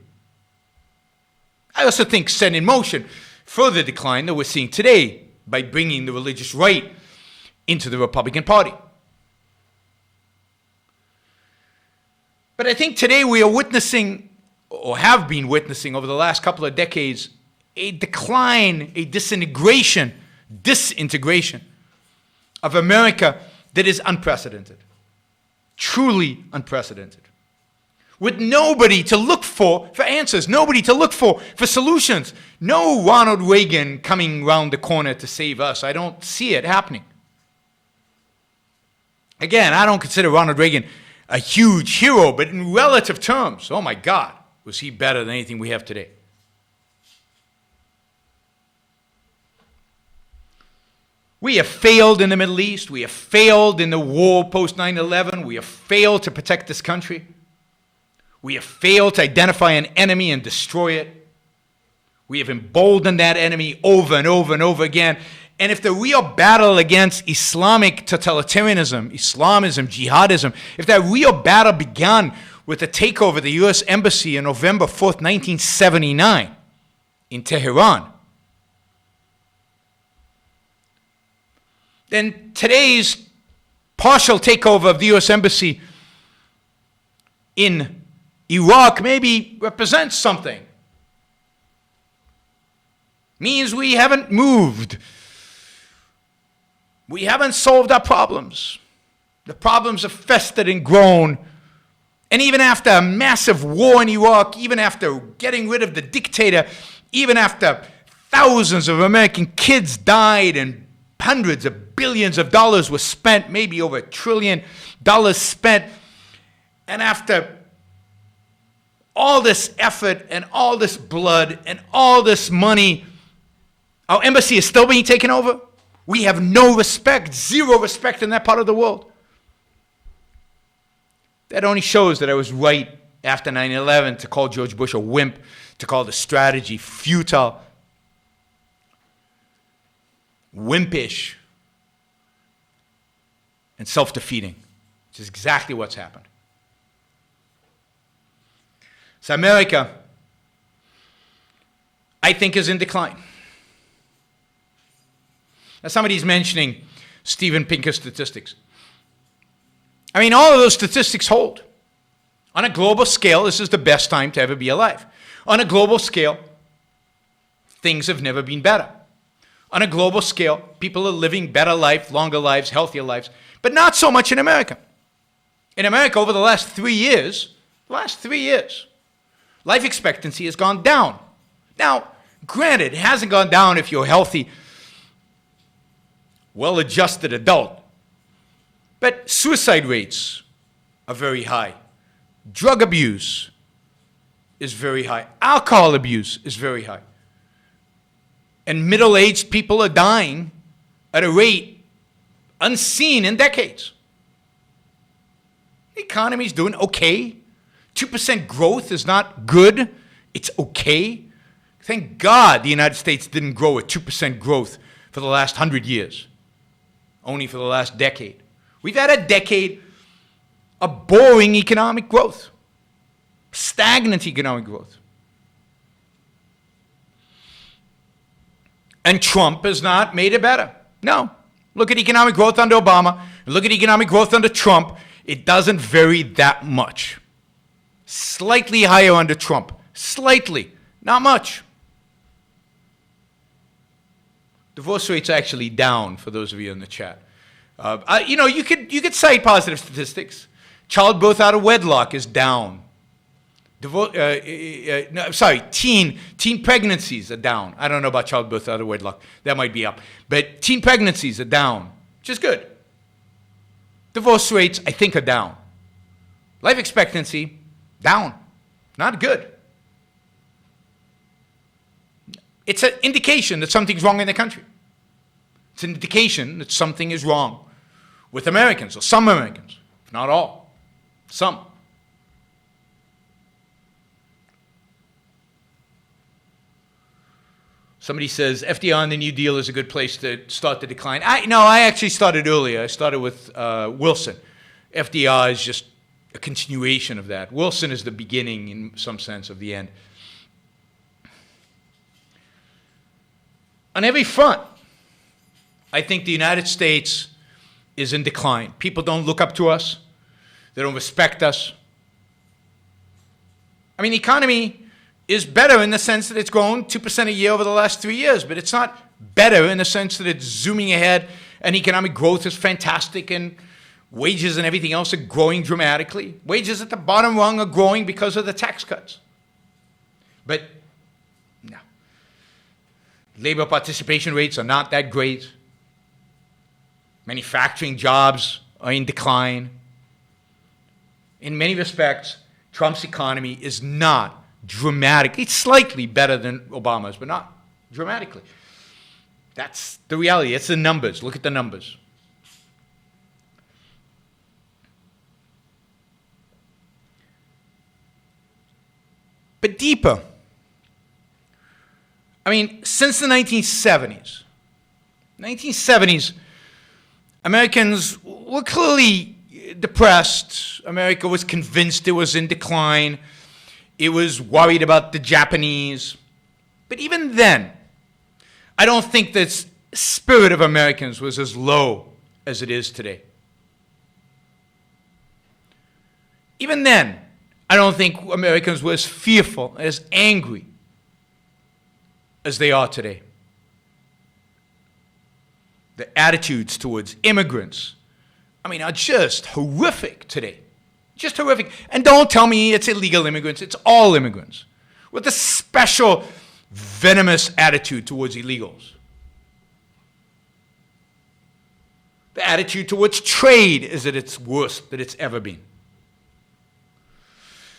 I also think set in motion further decline that we're seeing today by bringing the religious right into the Republican Party. But I think today we are witnessing, or have been witnessing over the last couple of decades, a decline, a disintegration of America that is unprecedented. Truly unprecedented. With nobody to look for answers, nobody to look for solutions. No Ronald Reagan coming round the corner to save us. I don't see it happening. Again, I don't consider Ronald Reagan a huge hero, but in relative terms, oh my God, was he better than anything we have today. We have failed in the Middle East. We have failed in the war post 9/11. We have failed to protect this country. We have failed to identify an enemy and destroy it. We have emboldened that enemy over and over and over again. And if the real battle against Islamic totalitarianism, Islamism, jihadism, if that real battle began with the takeover of the U.S. Embassy on November 4th, 1979 in Tehran, then today's partial takeover of the U.S. Embassy in Iraq maybe represents something. Means we haven't moved. We haven't solved our problems. The problems have festered and grown. And even after a massive war in Iraq, even after getting rid of the dictator, even after thousands of American kids died and hundreds of billions of dollars were spent, maybe over $1 trillion spent, and after all this effort and all this blood and all this money, our embassy is still being taken over. We have no respect, zero respect in that part of the world. That only shows that I was right after 9/11 to call George Bush a wimp, to call the strategy futile, wimpish, and self-defeating, which is exactly what's happened. So America, I think, is in decline. Now somebody's mentioning Steven Pinker's statistics. I mean, all of those statistics hold. On a global scale, this is the best time to ever be alive. On a global scale, things have never been better. On a global scale, people are living better life, longer lives, healthier lives, but not so much in America. In America, over the last 3 years, life expectancy has gone down. Now, granted, it hasn't gone down if you're healthy, well-adjusted adult. But suicide rates are very high. Drug abuse is very high. Alcohol abuse is very high. And middle-aged people are dying at a rate unseen in decades. The economy's doing okay. 2% growth is not good. It's okay. Thank God the United States didn't grow at 2% growth for the last 100 years. Only for the last decade. We've had a decade of boring economic growth. Stagnant economic growth. And Trump has not made it better. No. Look at economic growth under Obama. Look at economic growth under Trump. It doesn't vary that much. Slightly higher under Trump. Slightly. Not much. Divorce rate's actually down for those of you in the chat. You could cite positive statistics. Childbirth out of wedlock is down. Teen pregnancies are down. I don't know about childbirth out of wedlock. That might be up. But teen pregnancies are down, which is good. Divorce rates, I think, are down. Life expectancy, down. Not good. It's an indication that something's wrong in the country. It's an indication that something is wrong with Americans, or some Americans, if not all. Some. Somebody says FDR and the New Deal is a good place to start the decline. I actually started earlier. I started with Wilson. FDR is just a continuation of that. Wilson is the beginning, in some sense, of the end. On every front, I think the United States is in decline. People don't look up to us. They don't respect us. I mean, the economy is better in the sense that it's grown 2% a year over the last 3 years, but it's not better in the sense that it's zooming ahead and economic growth is fantastic and wages and everything else are growing dramatically. Wages at the bottom rung are growing because of the tax cuts. But no. Labor participation rates are not that great. Manufacturing jobs are in decline. in many respects, Trump's economy is not dramatic. It's slightly better than Obama's, but not dramatically. That's the reality. It's the numbers. Look at the numbers. But deeper, I mean, since the 1970s, Americans were clearly depressed. America was convinced it was in decline. It was worried about the Japanese. But even then, I don't think the spirit of Americans was as low as it is today. Even then, I don't think Americans were as fearful, as angry as they are today. The attitudes towards immigrants, I mean, are just horrific today. Just horrific. And don't tell me it's illegal immigrants. It's all immigrants with a special venomous attitude towards illegals. The attitude towards trade is at its worst that it's ever been.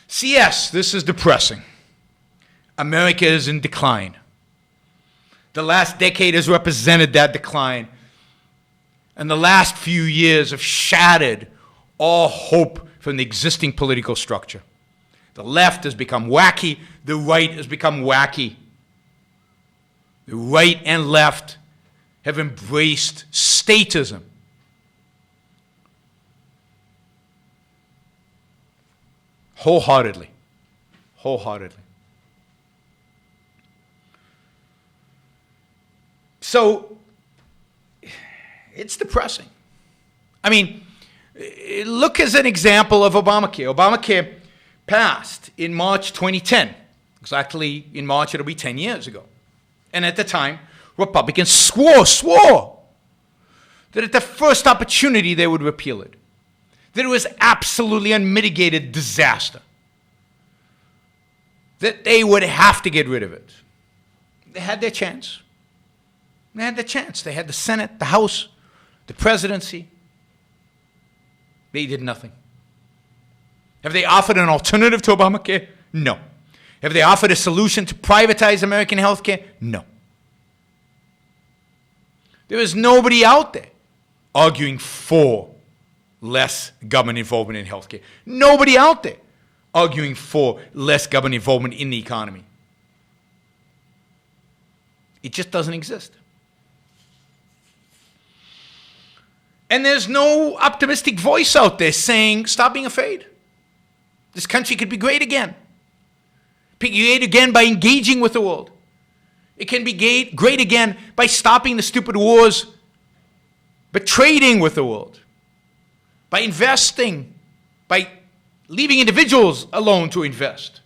So yes, this is depressing. America is in decline. The last decade has represented that decline. And the last few years have shattered all hope from the existing political structure. The left has become wacky. The right has become wacky. The right and left have embraced statism. Wholeheartedly. So, it's depressing. I mean, look as an example of Obamacare. Obamacare passed in March 2010. Exactly in March, it'll be 10 years ago. And at the time, Republicans swore that at the first opportunity they would repeal it. That it was absolutely unmitigated disaster. That they would have to get rid of it. They had their chance. They had the Senate, the House, the presidency. They did nothing. Have they offered an alternative to Obamacare? No. Have they offered a solution to privatize American health care? No. There is nobody out there arguing for less government involvement in healthcare. Nobody out there arguing for less government involvement in the economy. It just doesn't exist. And there's no optimistic voice out there saying, stop being afraid. This country could be great again. Be great again by engaging with the world. It can be great again by stopping the stupid wars, but trading with the world. By investing, by leaving individuals alone to invest.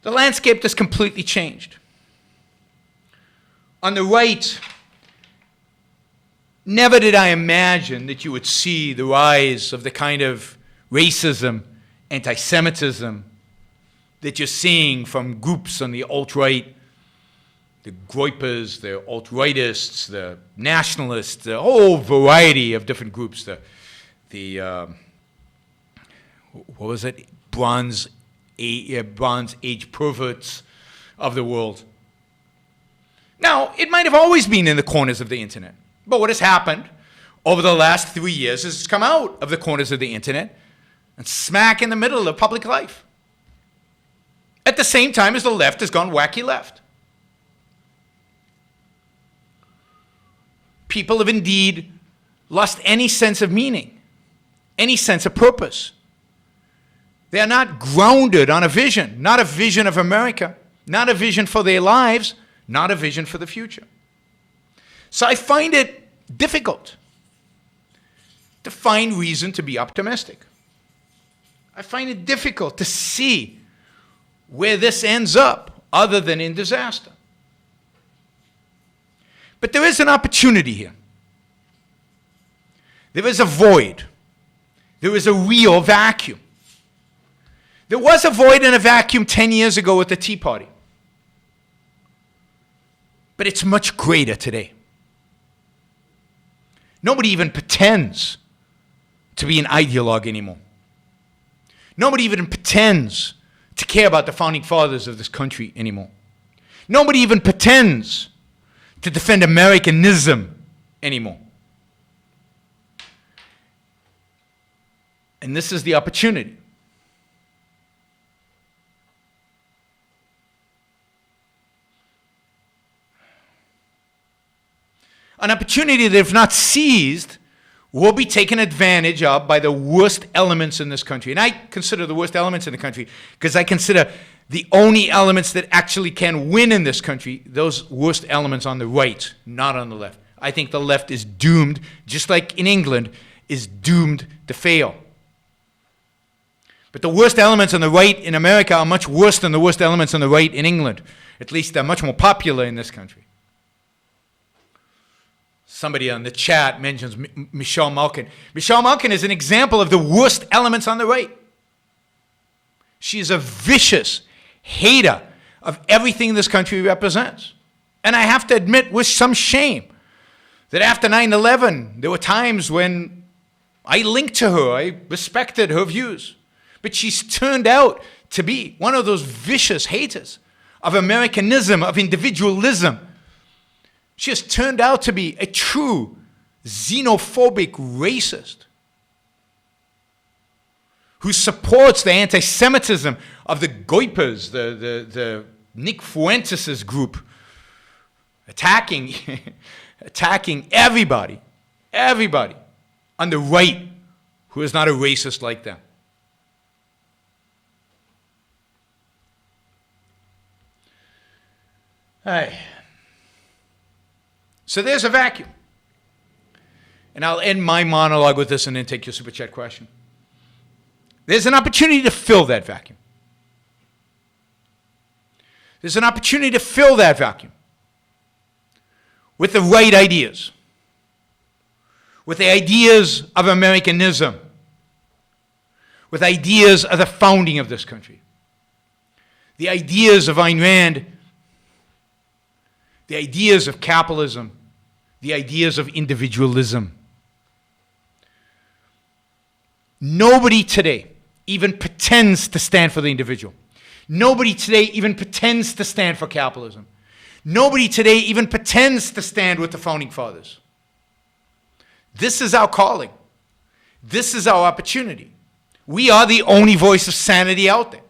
The landscape has completely changed. On the right, never did I imagine that you would see the rise of the kind of racism, anti-Semitism that you're seeing from groups on the alt-right, the Groypers, the alt-rightists, the nationalists, the whole variety of different groups, what was it, Bronze Age perverts of the world. Now, it might have always been in the corners of the internet, but what has happened over the last 3 years is it's come out of the corners of the internet and smack in the middle of public life. At the same time as the left has gone wacky left. People have indeed lost any sense of meaning, any sense of purpose. They are not grounded on a vision, not a vision of America, not a vision for their lives, not a vision for the future. So I find it difficult to find reason to be optimistic. I find it difficult to see where this ends up other than in disaster. But there is an opportunity here. There is a void. There is a real vacuum. There was a void and a vacuum 10 years ago with the Tea Party. But it's much greater today. Nobody even pretends to be an ideologue anymore. Nobody even pretends to care about the founding fathers of this country anymore. Nobody even pretends to defend Americanism anymore. And this is the opportunity. An opportunity that, if not seized, will be taken advantage of by the worst elements in this country. And I consider the worst elements in the country because I consider the only elements that actually can win in this country, those worst elements on the right, not on the left. I think the left is doomed, just like in England, is doomed to fail. But the worst elements on the right in America are much worse than the worst elements on the right in England. At least they're much more popular in this country. Somebody on the chat mentions Michelle Malkin. Michelle Malkin is an example of the worst elements on the right. She is a vicious hater of everything this country represents. And I have to admit with some shame that after 9/11, there were times when I linked to her, I respected her views. But she's turned out to be one of those vicious haters of Americanism, of individualism. She has turned out to be a true xenophobic racist who supports the anti-Semitism of the Goipers, the Nick Fuentes' group, attacking everybody on the right who is not a racist like them. Hey. So there's a vacuum. And I'll end my monologue with this and then take your super chat question. There's an opportunity to fill that vacuum. There's an opportunity to fill that vacuum with the right ideas, with the ideas of Americanism, with ideas of the founding of this country, the ideas of Ayn Rand, the ideas of capitalism, the ideas of individualism. Nobody today even pretends to stand for the individual. Nobody today even pretends to stand for capitalism. Nobody today even pretends to stand with the founding fathers. This is our calling. This is our opportunity. We are the only voice of sanity out there.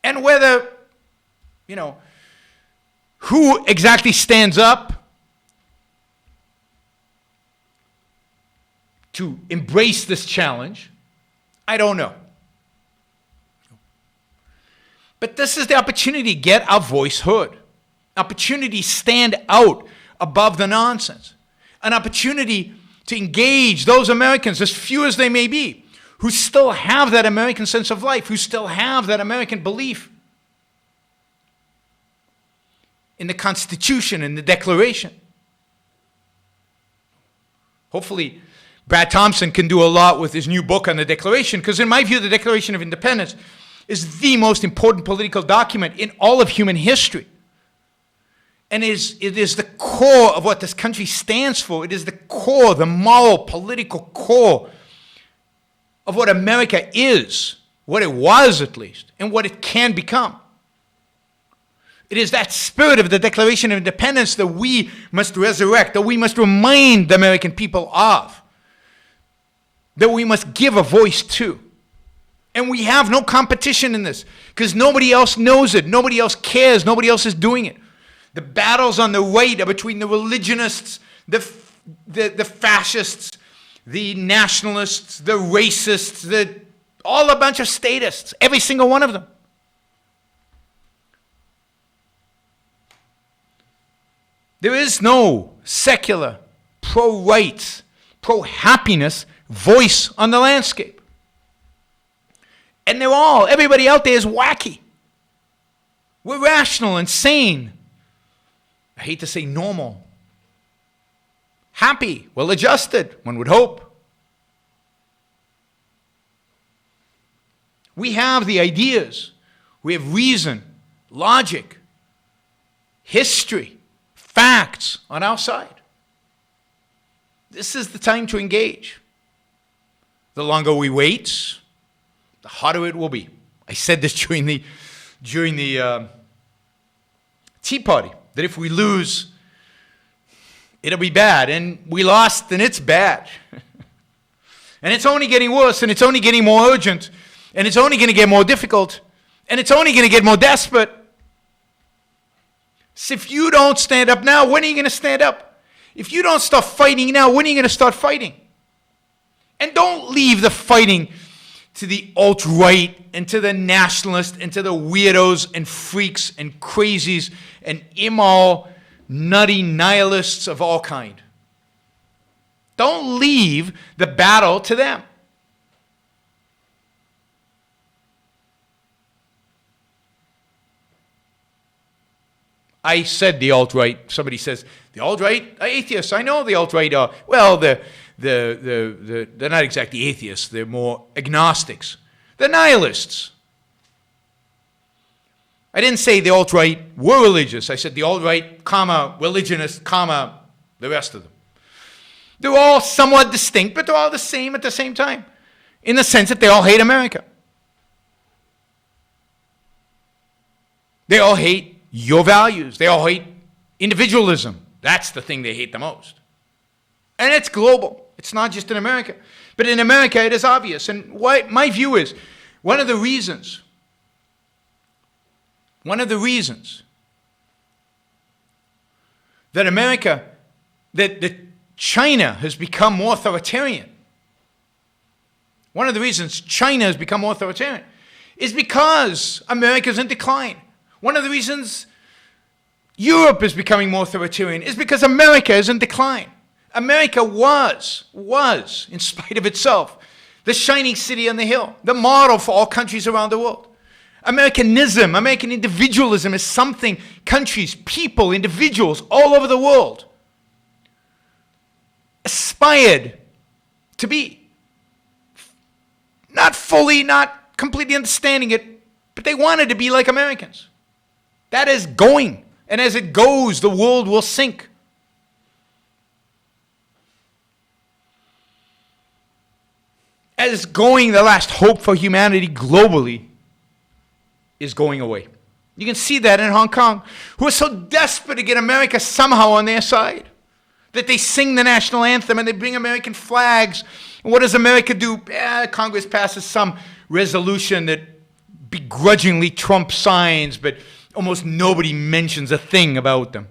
And whether, who exactly stands up to embrace this challenge, I don't know. But this is the opportunity to get our voice heard. Opportunity to stand out above the nonsense. An opportunity to engage those Americans, as few as they may be, who still have that American sense of life, who still have that American belief in the Constitution, in the Declaration. Hopefully, Brad Thompson can do a lot with his new book on the Declaration, because in my view, the Declaration of Independence is the most important political document in all of human history. And it is the core of what this country stands for. It is the core, the moral, political core of what America is, what it was at least, and what it can become. It is that spirit of the Declaration of Independence that we must resurrect, that we must remind the American people of, that we must give a voice to. And we have no competition in this, because nobody else knows it, nobody else cares, nobody else is doing it. The battles on the right are between the religionists, the fascists, the nationalists, the racists, all a bunch of statists, every single one of them. There is no secular, pro-rights, pro-happiness voice on the landscape. And everybody out there is wacky. We're rational and sane. I hate to say normal. Happy, well-adjusted, one would hope. We have the ideas. We have reason, logic, history, facts on our side. This is the time to engage. The longer we wait, the harder it will be. I said this during the Tea Party, that if we lose, it'll be bad. And we lost, and it's bad. And it's only getting worse, and it's only getting more urgent, and it's only going to get more difficult, and it's only going to get more desperate. So if you don't stand up now, when are you going to stand up? If you don't start fighting now, when are you going to start fighting? And don't leave the fighting to the alt-right and to the nationalists and to the weirdos and freaks and crazies and immoral, nutty nihilists of all kind. Don't leave the battle to them. I said the alt-right. Somebody says, the alt-right are atheists. I know the alt-right are. Well, they're not exactly atheists. They're more agnostics. They're nihilists. I didn't say the alt-right were religious. I said the alt-right, religionists, the rest of them. They're all somewhat distinct, but they're all the same at the same time, in the sense that they all hate America. They all hate your values. They all hate individualism. That's the thing they hate the most. And it's global. It's not just in America. But in America, it is obvious. And my view is, one of the reasons that that China has become more authoritarian, one of the reasons China has become more authoritarian is because America's in decline. One of the reasons Europe is becoming more authoritarian is because America is in decline. America was, in spite of itself, the shining city on the hill, the model for all countries around the world. Americanism, American individualism is something countries, people, individuals all over the world aspired to be. Not fully, not completely understanding it, but they wanted to be like Americans. That is going. And as it goes, the world will sink. As it's going, the last hope for humanity globally is going away. You can see that in Hong Kong, who are so desperate to get America somehow on their side that they sing the national anthem and they bring American flags. And what does America do? Congress passes some resolution that begrudgingly Trump signs, but almost nobody mentions a thing about them.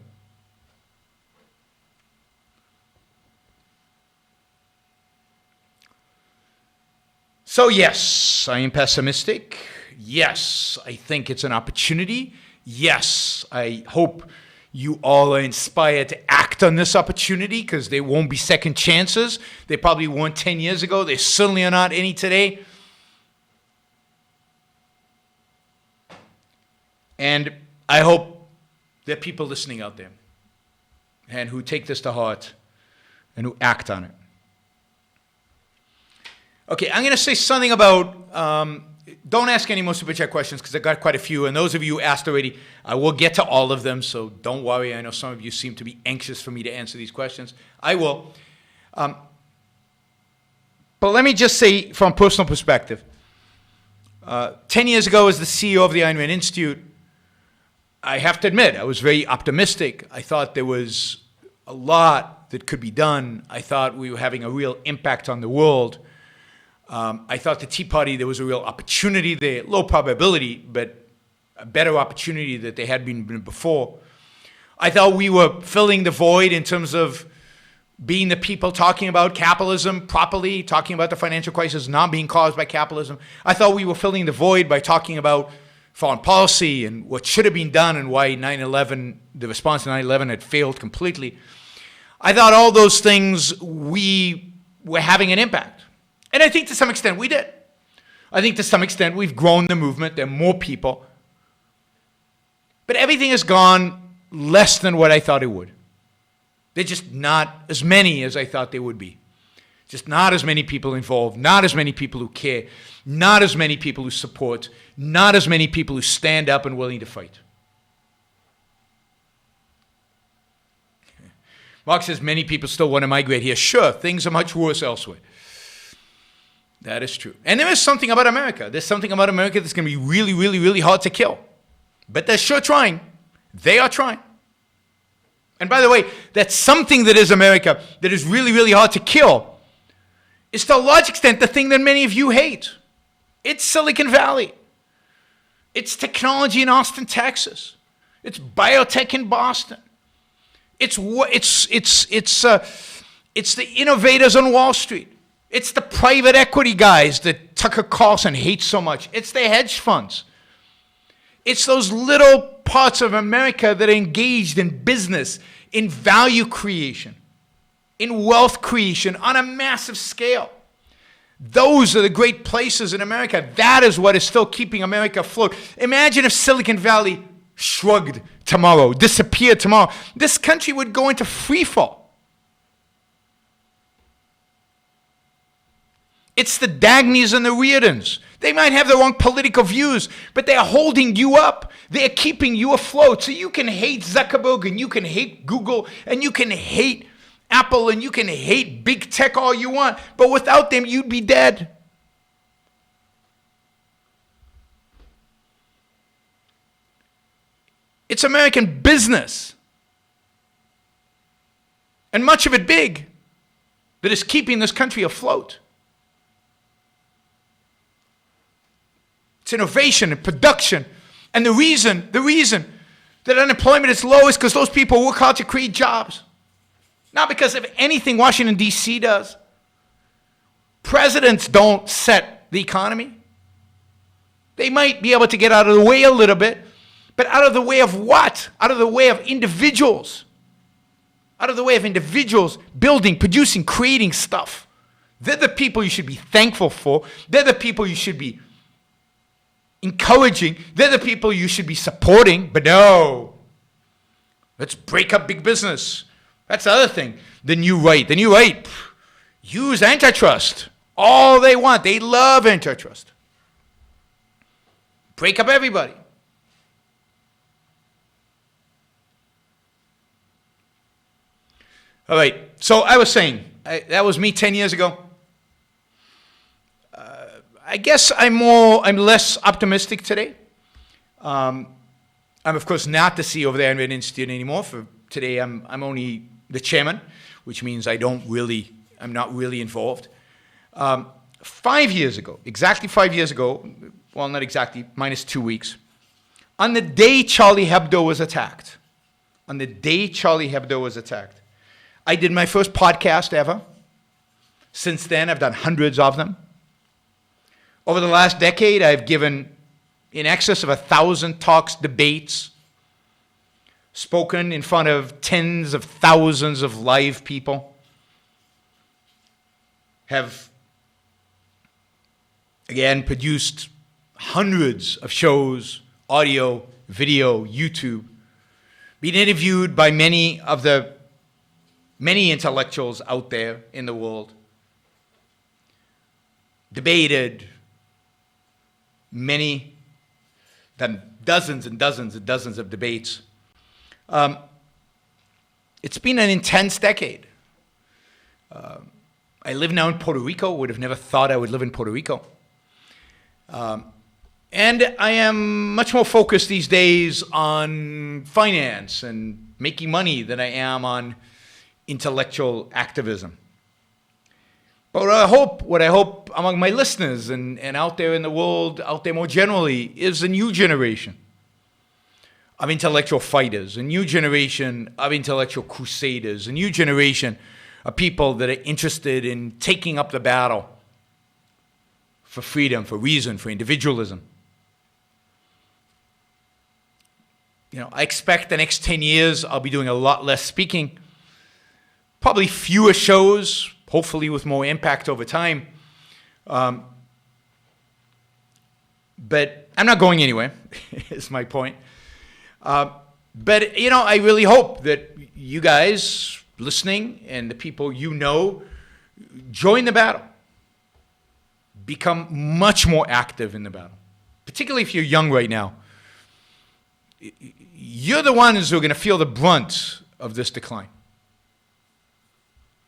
So yes, I am pessimistic. Yes, I think it's an opportunity. Yes, I hope you all are inspired to act on this opportunity, because there won't be second chances. They probably weren't 10 years ago. They certainly are not any today. And I hope there are people listening out there and who take this to heart and who act on it. Okay, I'm going to say something about, don't ask any more Super Chat questions because I got quite a few. And those of you who asked already, I will get to all of them. So don't worry. I know some of you seem to be anxious for me to answer these questions. I will. But let me just say from a personal perspective, 10 years ago as the CEO of the Ayn Rand Institute, I have to admit, I was very optimistic. I thought there was a lot that could be done. I thought we were having a real impact on the world. I thought the Tea Party, there was a real opportunity there, low probability, but a better opportunity that there had been before. I thought we were filling the void in terms of being the people talking about capitalism properly, talking about the financial crisis not being caused by capitalism. I thought we were filling the void by talking about foreign policy and what should have been done and why 9/11, the response to 9/11 had failed completely. I thought all those things we were having an impact. And I think to some extent we did. I think to some extent we've grown the movement. There are more people. But everything has gone less than what I thought it would. They're just not as many as I thought they would be. Just not as many people involved, not as many people who care, not as many people who support, not as many people who stand up and willing to fight. Mark says many people still want to migrate here. Sure, things are much worse elsewhere. That is true. And there is something about America. There's something about America that's going to be really, really, really hard to kill. But they're sure trying. They are trying. And by the way, that's something that is America that is really, really hard to kill. It's to a large extent the thing that many of you hate. It's Silicon Valley. It's technology in Austin, Texas. It's biotech in Boston. It's the innovators on Wall Street. It's the private equity guys that Tucker Carlson hates so much. It's the hedge funds. It's those little parts of America that are engaged in business, in value creation, in wealth creation on a massive scale. Those are the great places in America. That is what is still keeping America afloat. Imagine if Silicon Valley shrugged tomorrow, disappeared tomorrow. This country would go into free fall. It's the Dagneys and the Reardons. They might have the wrong political views, but they're holding you up. They're keeping you afloat. So you can hate Zuckerberg, and you can hate Google, and you can hate Apple, and you can hate big tech all you want, but without them, you'd be dead. It's American business, and much of it big, that is keeping this country afloat. It's innovation and production. And the reason that unemployment is low is because those people work hard to create jobs. Not because of anything Washington, D.C. does. Presidents don't set the economy. They might be able to get out of the way a little bit, but out of the way of what? Out of the way of individuals. Out of the way of individuals building, producing, creating stuff. They're the people you should be thankful for. They're the people you should be encouraging. They're the people you should be supporting. But no, let's break up big business. That's the other thing. The new right use antitrust. All they want. They love antitrust. Break up everybody. All right. So I was saying, that was me 10 years ago. I guess I'm less optimistic today. I'm of course not the CEO of the Animated Institute anymore. For today, I'm only the chairman, which means I'm not really involved. 5 years ago, exactly 5 years ago, well, not exactly, minus 2 weeks, on the day Charlie Hebdo was attacked, I did my first podcast ever. Since then, I've done hundreds of them. Over the last decade, I've given in excess of 1,000 talks, debates, spoken in front of tens of thousands of live people, have, again, produced hundreds of shows, audio, video, YouTube, been interviewed by many intellectuals out there in the world, debated, done dozens and dozens and dozens of debates. It's been an intense decade. I live now in Puerto Rico. Would have never thought I would live in Puerto Rico. And I am much more focused these days on finance and making money than I am on intellectual activism. But what I hope among my listeners and out there in the world, out there more generally, is a new generation of intellectual fighters, a new generation of intellectual crusaders, a new generation of people that are interested in taking up the battle for freedom, for reason, for individualism. I expect the next 10 years I'll be doing a lot less speaking, probably fewer shows, hopefully with more impact over time. But I'm not going anywhere, is my point. But, I really hope that you guys listening and the people join the battle. Become much more active in the battle. Particularly if you're young right now. You're the ones who are going to feel the brunt of this decline.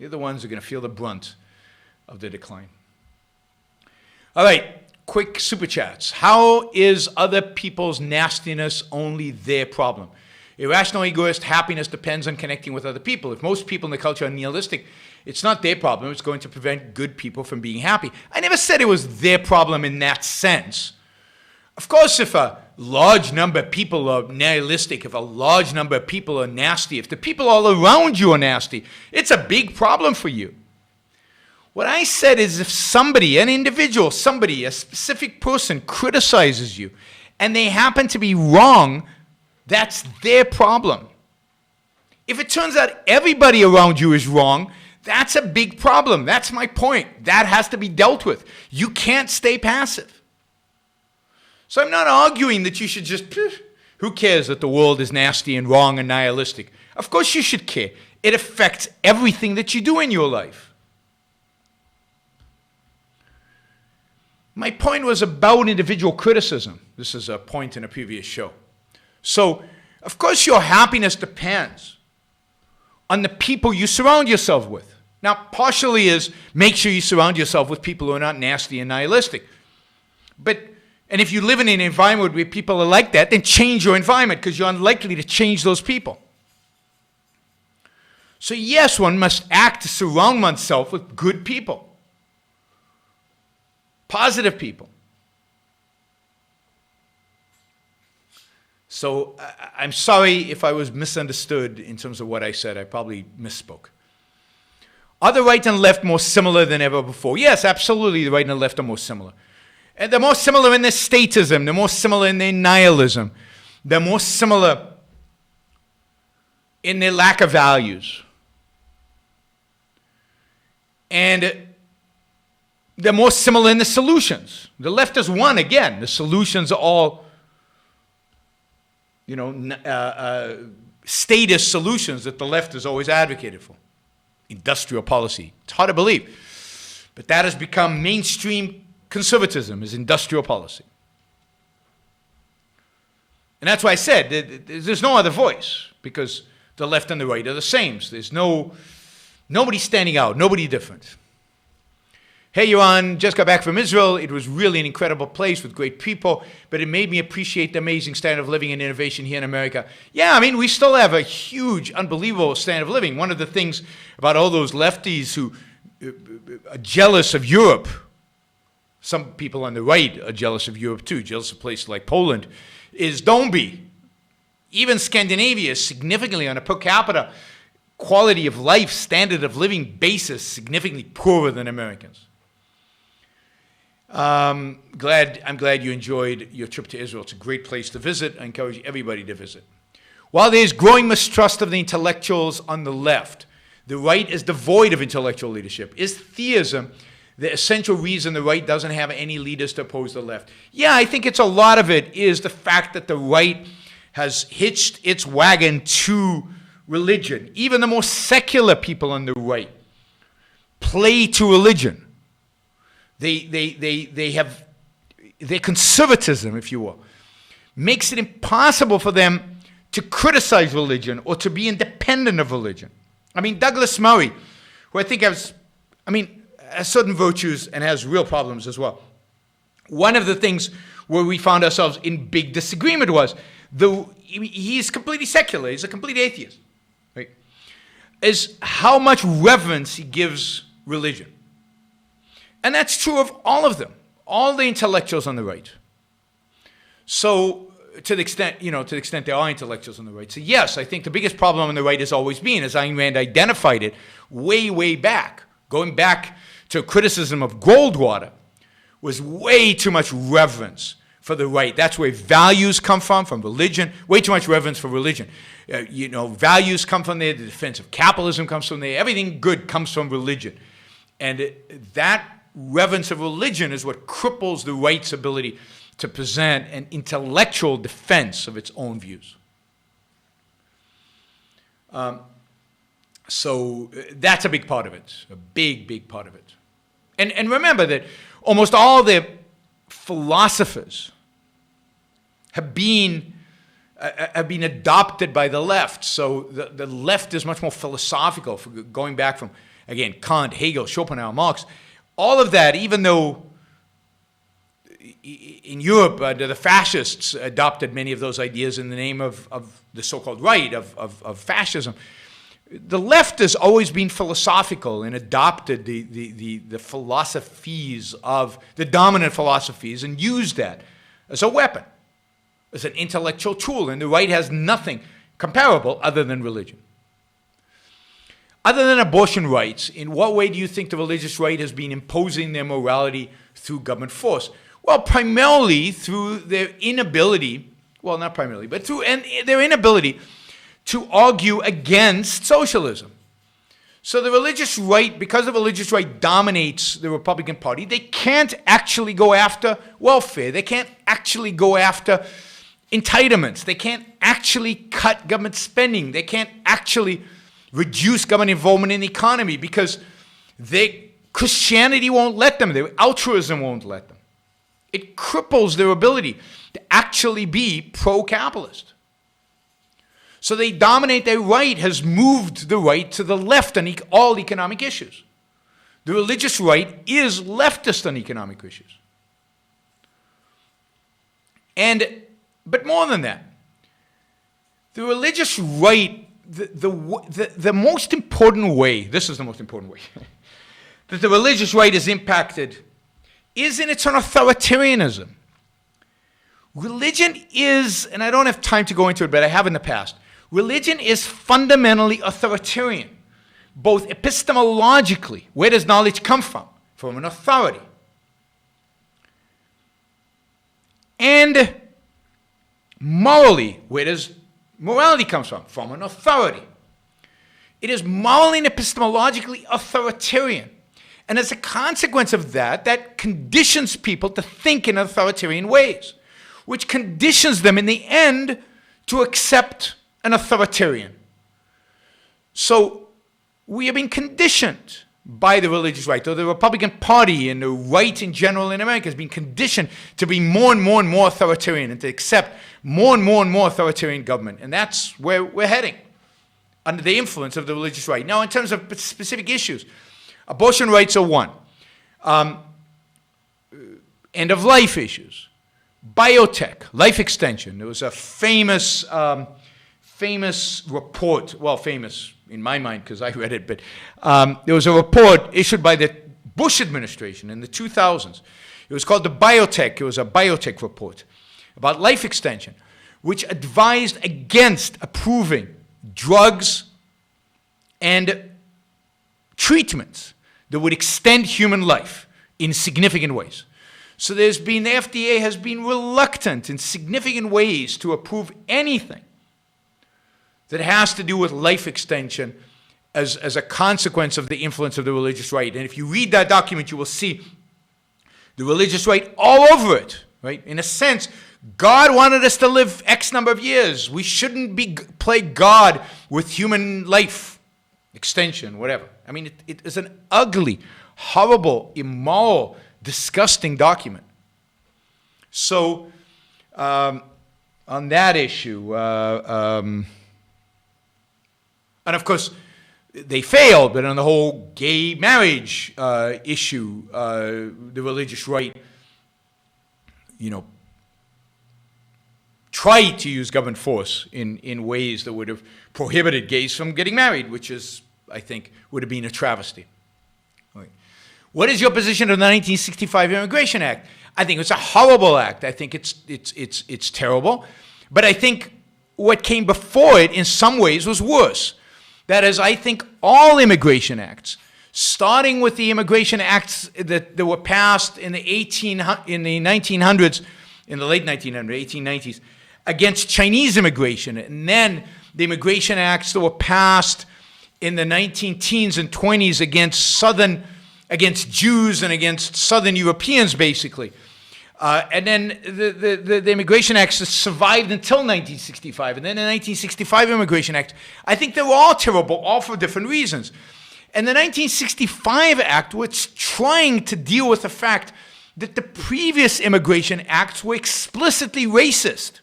They're the ones who are going to feel the brunt of the decline. All right, quick super chats. How is other people's nastiness only their problem? Irrational egoist happiness depends on connecting with other people. If most people in the culture are nihilistic, it's not their problem. It's going to prevent good people from being happy. I never said it was their problem in that sense. Of course, if a large number of people are nihilistic, if a large number of people are nasty, if the people all around you are nasty, it's a big problem for you. What I said is if somebody, an individual, somebody, a specific person criticizes you and they happen to be wrong, that's their problem. If it turns out everybody around you is wrong, that's a big problem. That's my point. That has to be dealt with. You can't stay passive. So I'm not arguing that you should just, who cares that the world is nasty and wrong and nihilistic? Of course you should care. It affects everything that you do in your life. My point was about individual criticism. This is a point in a previous show. So, of course, your happiness depends on the people you surround yourself with. Now, partially is make sure you surround yourself with people who are not nasty and nihilistic. And if you live in an environment where people are like that, then change your environment because you're unlikely to change those people. So yes, one must act to surround oneself with good people. Positive people. So I'm sorry if I was misunderstood in terms of what I said. I probably misspoke. Are the right and left more similar than ever before? Yes, absolutely, the right and the left are more similar. And they're more similar in their statism. They're more similar in their nihilism. They're more similar in their lack of values. And they're more similar in the solutions. The left is one, again. The solutions are all, status solutions that the left has always advocated for. Industrial policy. It's hard to believe. But that has become mainstream conservatism, is industrial policy. And that's why I said there's no other voice, because the left and the right are the same. So there's nobody standing out, nobody different. Hey, Yaron, just got back from Israel. It was really an incredible place with great people, but it made me appreciate the amazing standard of living and innovation here in America. Yeah, I mean, we still have a huge, unbelievable standard of living. One of the things about all those lefties who are jealous of Europe, some people on the right are jealous of Europe too, jealous of places like Poland, is don't be. Even Scandinavia is significantly on a per capita quality of life, standard of living basis, significantly poorer than Americans. I'm glad you enjoyed your trip to Israel. It's a great place to visit. I encourage everybody to visit. While there's growing mistrust of the intellectuals on the left, the right is devoid of intellectual leadership. Is theism the essential reason the right doesn't have any leaders to oppose the left? Yeah, I think a lot of it is the fact that the right has hitched its wagon to religion. Even the most secular people on the right play to religion. They have their conservatism, if you will, makes it impossible for them to criticize religion or to be independent of religion. I mean, Douglas Murray, who I think has certain virtues and has real problems as well. One of the things where we found ourselves in big disagreement was he's completely secular. He's a complete atheist, right? Is how much reverence he gives religion. And that's true of all of them, all the intellectuals on the right. So to the extent there are intellectuals on the right. So yes, I think the biggest problem on the right has always been, as Ayn Rand identified it way, way back, going back to criticism of Goldwater, was way too much reverence for the right. That's where values come from religion, way too much reverence for religion. Values come from there, the defense of capitalism comes from there, everything good comes from religion. And that reverence of religion is what cripples the right's ability to present an intellectual defense of its own views. So that's a big part of it, a big, big part of it. And remember that almost all the philosophers have been adopted by the left. So the left is much more philosophical, going back from Again, Kant, Hegel, Schopenhauer, Marx, all of that, even though in Europe, the fascists adopted many of those ideas in the name of the so-called right, of fascism. The left has always been philosophical and adopted the philosophies of the dominant philosophies and used that as a weapon, as an intellectual tool. And the right has nothing comparable other than religion. Other than abortion rights, in what way do you think the religious right has been imposing their morality through government force? Well, primarily through their inability, well, not primarily, but through their inability to argue against socialism. So the religious right, because the religious right dominates the Republican Party, they can't actually go after welfare. They can't actually go after entitlements. They can't actually cut government spending. They can't actually reduce government involvement in the economy because Christianity won't let them. Their altruism won't let them. It cripples their ability to actually be pro-capitalist. So they dominate. Their right has moved the right to the left on all economic issues. The religious right is leftist on economic issues. But more than that, the religious right, the most important way, this is the most important way, that the religious right is impacted is in its own authoritarianism. Religion is, and I don't have time to go into it, but I have in the past, religion is fundamentally authoritarian, both epistemologically. Where does knowledge come from? From an authority. And morally, where does morality come from? From an authority. It is morally and epistemologically authoritarian. And as a consequence of that, that conditions people to think in authoritarian ways, which conditions them in the end to accept an authoritarian. So we have been conditioned by the religious right, or the Republican Party and the right in general in America has been conditioned to be more and more and more authoritarian and to accept more and more authoritarian government. And that's where we're heading, under the influence of the religious right. Now, in terms of specific issues, abortion rights are one. End-of-life issues. Biotech, life extension. There was a famous report, well, famous in my mind because I read it, but there was a report issued by the Bush administration in the 2000s. It was called the Biotech. It was a biotech report about life extension, which advised against approving drugs and treatments that would extend human life in significant ways. So the FDA has been reluctant in significant ways to approve anything that has to do with life extension as a consequence of the influence of the religious right. And if you read that document, you will see the religious right all over it, right? In a sense, God wanted us to live X number of years. We shouldn't play God with human life extension, whatever. I mean, it is an ugly, horrible, immoral, disgusting document. So, on that issue, and of course, they failed, but on the whole gay marriage issue, the religious right, tried to use government force in ways that would have prohibited gays from getting married, which is, I think, would have been a travesty. Right. What is your position on the 1965 Immigration Act? I think it's a horrible act. I think it's terrible. But I think what came before it in some ways was worse. That is, I think all immigration acts, starting with the immigration acts that were passed in the 1900s, in the late 1900s, 1890s, against Chinese immigration, and then the immigration acts that were passed in the 19-teens and 20s against Jews and against Southern Europeans, basically. And then the Immigration Acts survived until 1965. And then the 1965 Immigration Act, I think they were all terrible, all for different reasons. And the 1965 Act was trying to deal with the fact that the previous Immigration Acts were explicitly racist.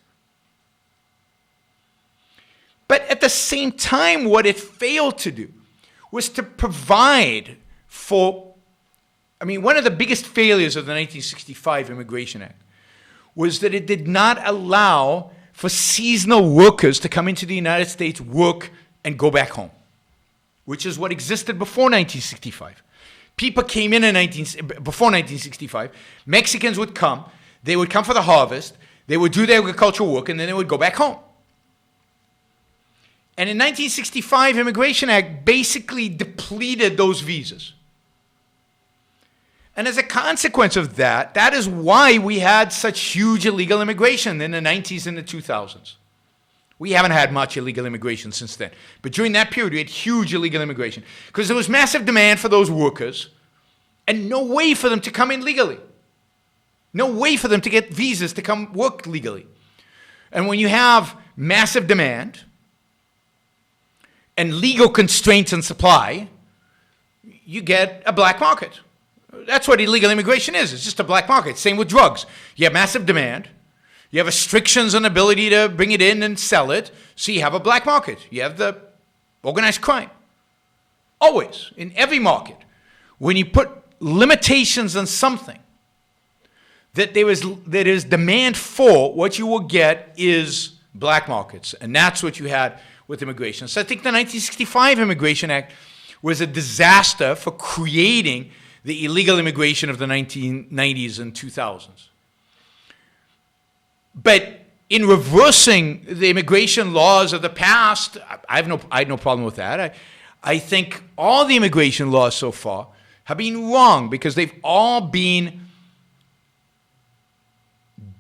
But at the same time, what it failed to do was to provide for, one of the biggest failures of the 1965 Immigration Act was that it did not allow for seasonal workers to come into the United States, work, and go back home, which is what existed before 1965. People came in before 1965. Mexicans would come. They would come for the harvest. They would do their agricultural work, and then they would go back home. And in 1965, Immigration Act basically depleted those visas. And as a consequence of that, that is why we had such huge illegal immigration in the 90s and the 2000s. We haven't had much illegal immigration since then. But during that period, we had huge illegal immigration because there was massive demand for those workers and no way for them to come in legally. No way for them to get visas to come work legally. And when you have massive demand and legal constraints on supply, you get a black market. That's what illegal immigration is. It's just a black market. Same with drugs. You have massive demand. You have restrictions on ability to bring it in and sell it. So you have a black market. You have the organized crime. Always, in every market, when you put limitations on something that there is demand for, what you will get is black markets. And that's what you had with immigration. So I think the 1965 Immigration Act was a disaster for creating the illegal immigration of the 1990s and 2000s. But in reversing the immigration laws of the past, I had no problem with that. I think all the immigration laws so far have been wrong because they've all been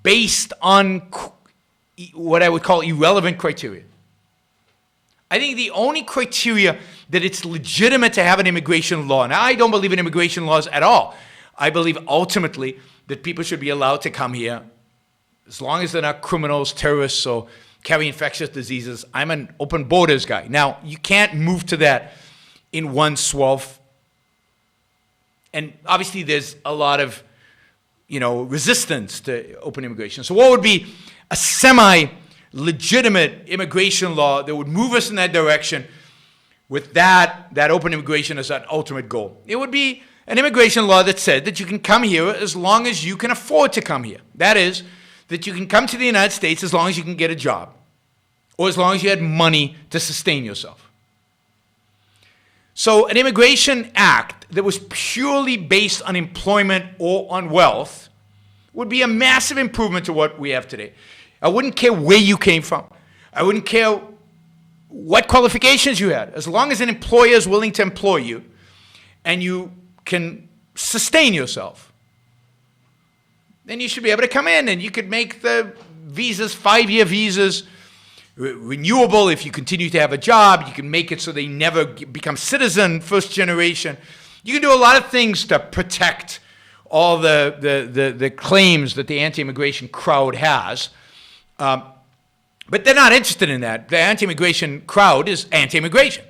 based on what I would call irrelevant criteria. I think the only criteria that it's legitimate to have an immigration law, and I don't believe in immigration laws at all. I believe ultimately that people should be allowed to come here as long as they're not criminals, terrorists, or carry infectious diseases. I'm an open borders guy. Now, you can't move to that in one swath. And obviously there's a lot of, resistance to open immigration. So what would be a semi-legitimate immigration law that would move us in that direction with that open immigration as that ultimate goal? It would be an immigration law that said that you can come here as long as you can afford to come here. That is, that you can come to the United States as long as you can get a job or as long as you had money to sustain yourself. So an immigration act that was purely based on employment or on wealth would be a massive improvement to what we have today. I wouldn't care where you came from. I wouldn't care what qualifications you had. As long as an employer is willing to employ you and you can sustain yourself, then you should be able to come in and you could make the visas, 5-year visas, renewable if you continue to have a job. You can make it so they never become citizen, first generation. You can do a lot of things to protect all the claims that the anti-immigration crowd has. But they're not interested in that. The anti-immigration crowd is anti-immigration,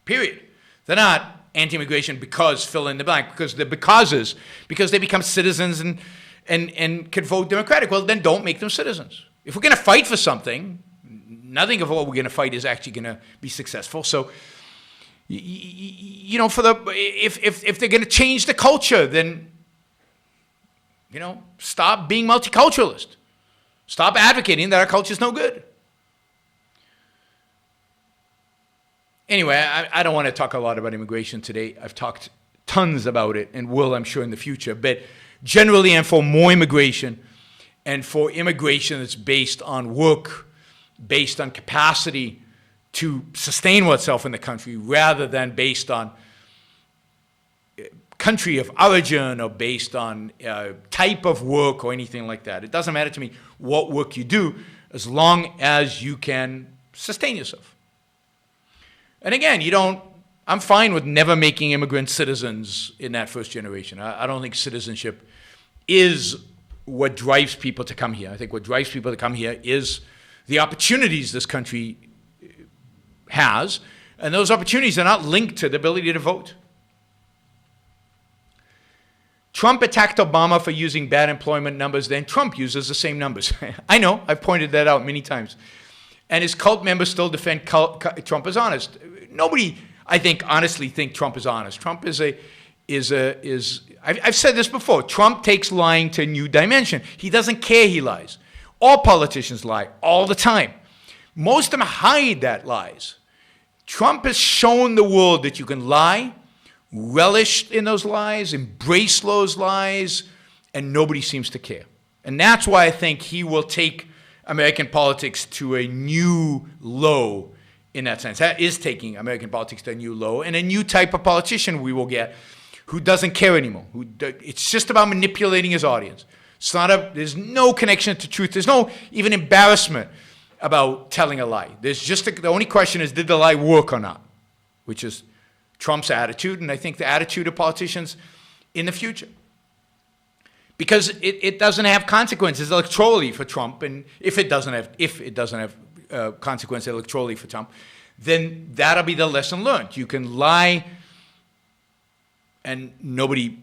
period. They're not anti-immigration because fill in the blank, because they're because they become citizens and can vote Democratic. Well, then don't make them citizens. If we're going to fight for something, nothing of what we're going to fight is actually going to be successful. So, if they're going to change the culture, then, stop being multiculturalist. Stop advocating that our culture is no good. Anyway, I don't want to talk a lot about immigration today. I've talked tons about it and will, I'm sure, in the future. But generally, I'm for more immigration and for immigration that's based on work, based on capacity to sustain oneself in the country rather than based on country of origin or based on type of work or anything like that. It doesn't matter to me what work you do as long as you can sustain yourself. And again, I'm fine with never making immigrant citizens in that first generation. I don't think citizenship is what drives people to come here. I think what drives people to come here is the opportunities this country has, and those opportunities are not linked to the ability to vote. Trump attacked Obama for using bad employment numbers, then Trump uses the same numbers. I know, I've pointed that out many times. And his cult members still defend Trump as honest. Nobody, honestly think Trump is honest. Trump I've said this before. Trump takes lying to a new dimension. He doesn't care he lies. All politicians lie all the time. Most of them hide that lies. Trump has shown the world that you can lie, relish in those lies, embrace those lies, and nobody seems to care. And that's why I think he will take American politics to a new low in that sense. That is taking American politics to a new low, and a new type of politician we will get who doesn't care anymore. It's just about manipulating his audience. There's no connection to truth. There's no even embarrassment about telling a lie. There's just the only question is, did the lie work or not? Which is Trump's attitude, and I think the attitude of politicians in the future. Because it doesn't have consequences electorally for Trump, and if it doesn't have consequences electorally for Trump, then that'll be the lesson learned. You can lie, and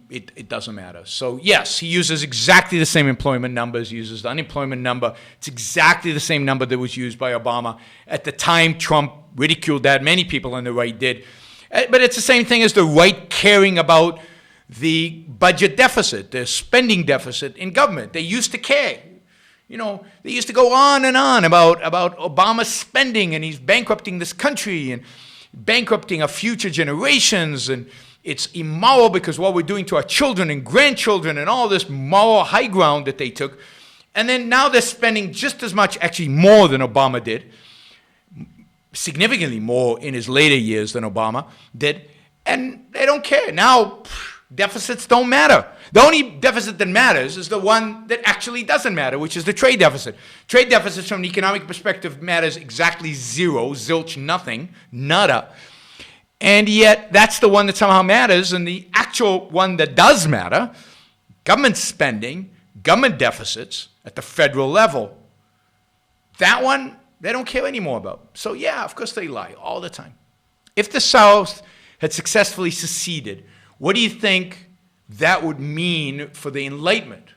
it doesn't matter. So yes, he uses exactly the same employment numbers, uses the unemployment number. It's exactly the same number that was used by Obama. At the time, Trump ridiculed that. Many people on the right did. But it's the same thing as the right caring about the budget deficit, the spending deficit in government. They used to care. They used to go on and on about Obama's spending, and he's bankrupting this country and bankrupting our future generations, and it's immoral because what we're doing to our children and grandchildren and all this moral high ground that they took. And then now they're spending just as much, actually more than Obama did, significantly more in his later years than Obama did, and they don't care. Now, deficits don't matter. The only deficit that matters is the one that actually doesn't matter, which is the trade deficit. Trade deficits from an economic perspective matters exactly zero, zilch, nothing, nada. And yet, that's the one that somehow matters, and the actual one that does matter, government spending, government deficits at the federal level, that one, they don't care anymore about. So yeah, of course they lie all the time. If the South had successfully seceded, what do you think that would mean for the Enlightenment?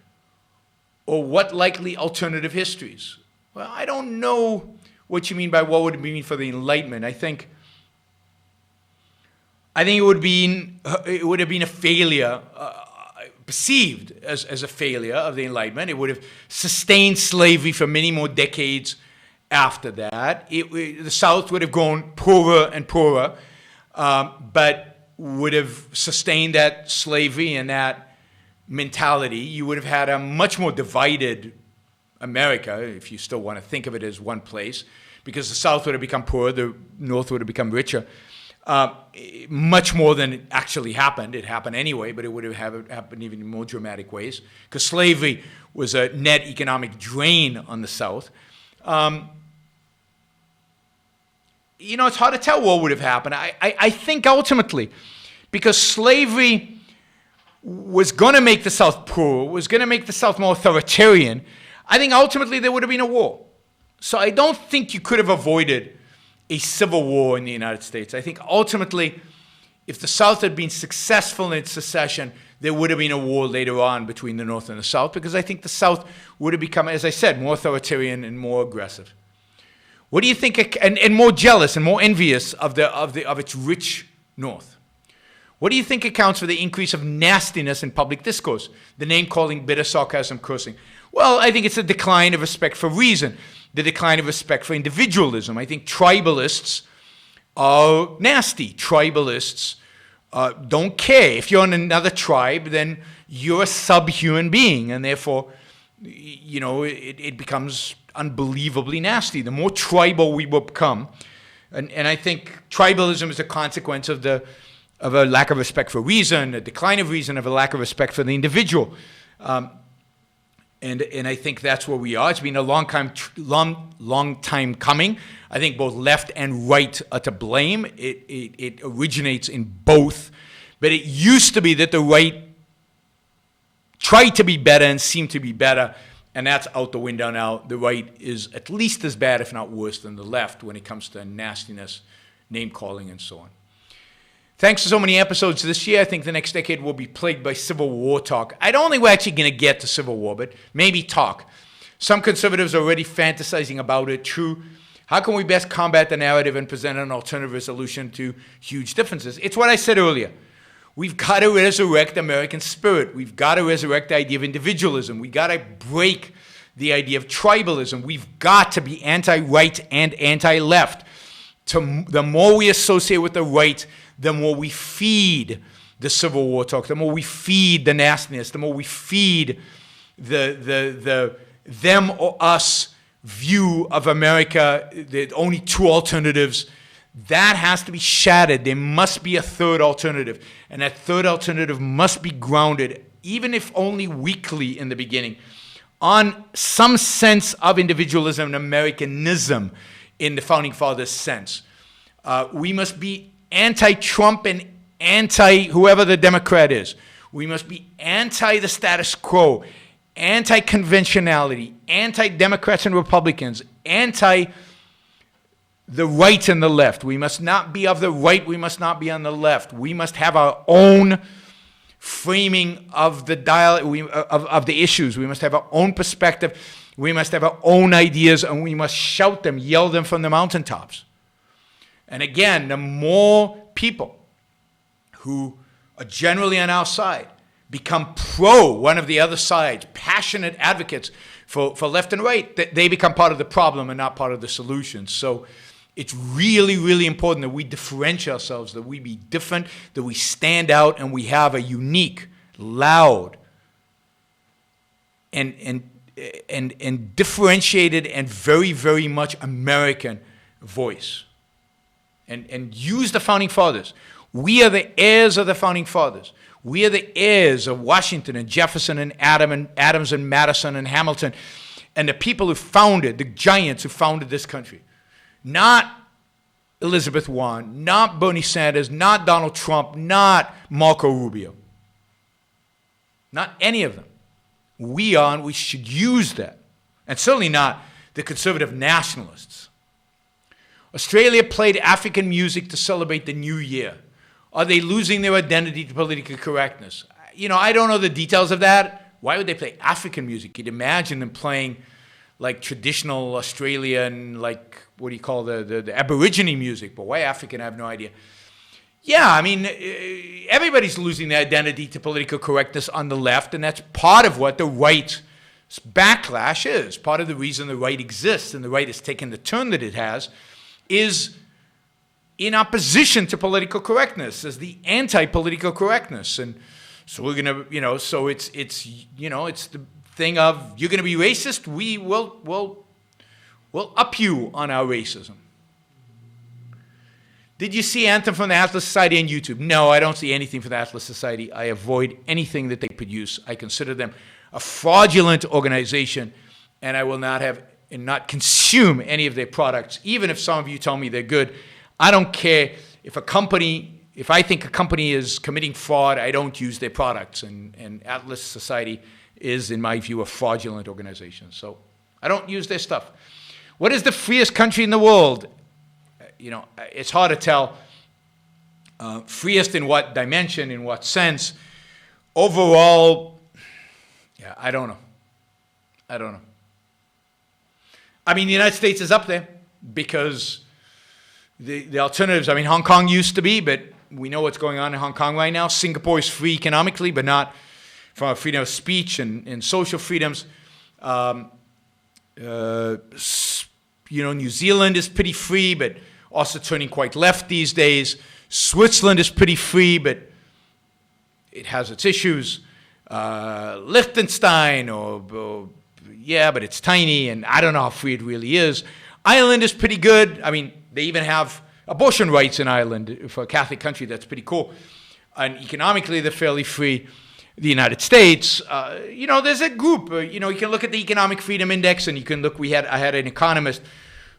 Or what likely alternative histories? Well, I don't know what you mean by what would it mean for the Enlightenment. I think it would have been a failure, perceived as a failure of the Enlightenment. It would have sustained slavery for many more decades after that. The South would have grown poorer and poorer, but would have sustained that slavery and that mentality. You would have had a much more divided America, if you still want to think of it as one place, because the South would have become poorer, the North would have become richer. Much more than it actually happened. It happened anyway, but it would have happened even in more dramatic ways, because slavery was a net economic drain on the South. It's hard to tell what would have happened. I think ultimately, because slavery was going to make the South poorer, was going to make the South more authoritarian, I think ultimately there would have been a war. So I don't think you could have avoided a civil war in the United States. I think ultimately, if the South had been successful in its secession, there would have been a war later on between the North and the South, because I think the South would have become, as I said, more authoritarian and more aggressive. What do you think, and more jealous and more envious of its rich North? What do you think accounts for the increase of nastiness in public discourse? The name-calling, bitter sarcasm, cursing. Well, I think it's a decline of respect for reason, the decline of respect for individualism. I think tribalists are nasty. Tribalists don't care. If you're in another tribe, then you're a subhuman being, and therefore, it becomes unbelievably nasty. The more tribal we will become, and I think tribalism is a consequence of a lack of respect for reason, a decline of reason, of a lack of respect for the individual. And I think that's where we are. It's been a long time coming. I think both left and right are to blame. It originates in both. But it used to be that the right tried to be better and seemed to be better, and that's out the window now. The right is at least as bad, if not worse, than the left when it comes to nastiness, name-calling, and so on. Thanks to so many episodes this year, I think the next decade will be plagued by Civil War talk. I don't think we're actually going to get to Civil War, but maybe talk. Some conservatives are already fantasizing about it. True, How can we best combat the narrative and present an alternative resolution to huge differences? It's what I said earlier. We've got to resurrect American spirit. We've got to resurrect the idea of individualism. We've got to break the idea of tribalism. We've got to be anti-right and anti-left. The more we associate with the right, the more we feed the Civil War talk, the more we feed the nastiness, the more we feed the them or us view of America, the only two alternatives. That has to be shattered. There must be a third alternative. And that third alternative must be grounded, even if only weakly in the beginning, on some sense of individualism and Americanism in the Founding Fathers' sense. We must be anti-Trump and anti-whoever the Democrat is. We must be anti the status quo, anti-conventionality, anti-Democrats and Republicans, anti the right and the left. We must not be of the right. We must not be on the left. We must have our own framing of the of the issues. We must have our own perspective. We must have our own ideas, and we must shout them, yell them from the mountaintops. And again, the more people who are generally on our side become pro one of the other sides, passionate advocates for left and right, they become part of the problem and not part of the solution. So it's really, really important that we differentiate ourselves, that we be different, that we stand out, and we have a unique, loud, and differentiated and very, very much American voice. And use the Founding Fathers. We are the heirs of the Founding Fathers. We are the heirs of Washington and Jefferson and Adams and Madison and Hamilton and the people who founded, the giants who founded this country. Not Elizabeth Warren, not Bernie Sanders, not Donald Trump, not Marco Rubio. Not any of them. We are, and we should use that. And certainly not the conservative nationalists. Australia played African music to celebrate the new year. Are they losing their identity to political correctness? You know, I don't know the details of that. Why would they play African music? You'd imagine them playing like traditional Australian, like, what do you call the Aborigine music? But why African, I have no idea. Yeah, I mean, everybody's losing their identity to political correctness on the left, and that's part of what the right's backlash is. Part of the reason the right exists and the right has taken the turn that it has is in opposition to political correctness, as the anti-political correctness. And so we're going to, you know, so it's the thing of, you're going to be racist, we'll up you on our racism. Did you see Anthem from the Atlas Society on YouTube? No, I don't see anything from the Atlas Society. I avoid anything that they produce. I consider them a fraudulent organization, and I will not consume any of their products, even if some of you tell me they're good. I don't care if I think a company is committing fraud, I don't use their products. And Atlas Society is, in my view, a fraudulent organization. So I don't use their stuff. What is the freest country in the world? You know, it's hard to tell. Freest in what dimension, in what sense? Overall, yeah, I don't know. I mean, the United States is up there because the alternatives, I mean, Hong Kong used to be, but we know what's going on in Hong Kong right now. Singapore is free economically, but not from a freedom of speech and social freedoms. New Zealand is pretty free, but also turning quite left these days. Switzerland is pretty free, but it has its issues. Liechtenstein, but it's tiny, and I don't know how free it really is. Ireland is pretty good. I mean, they even have abortion rights in Ireland for a Catholic country. That's pretty cool. And economically, they're fairly free. The United States, there's a group. You can look at the Economic Freedom Index, and you can look. I had an economist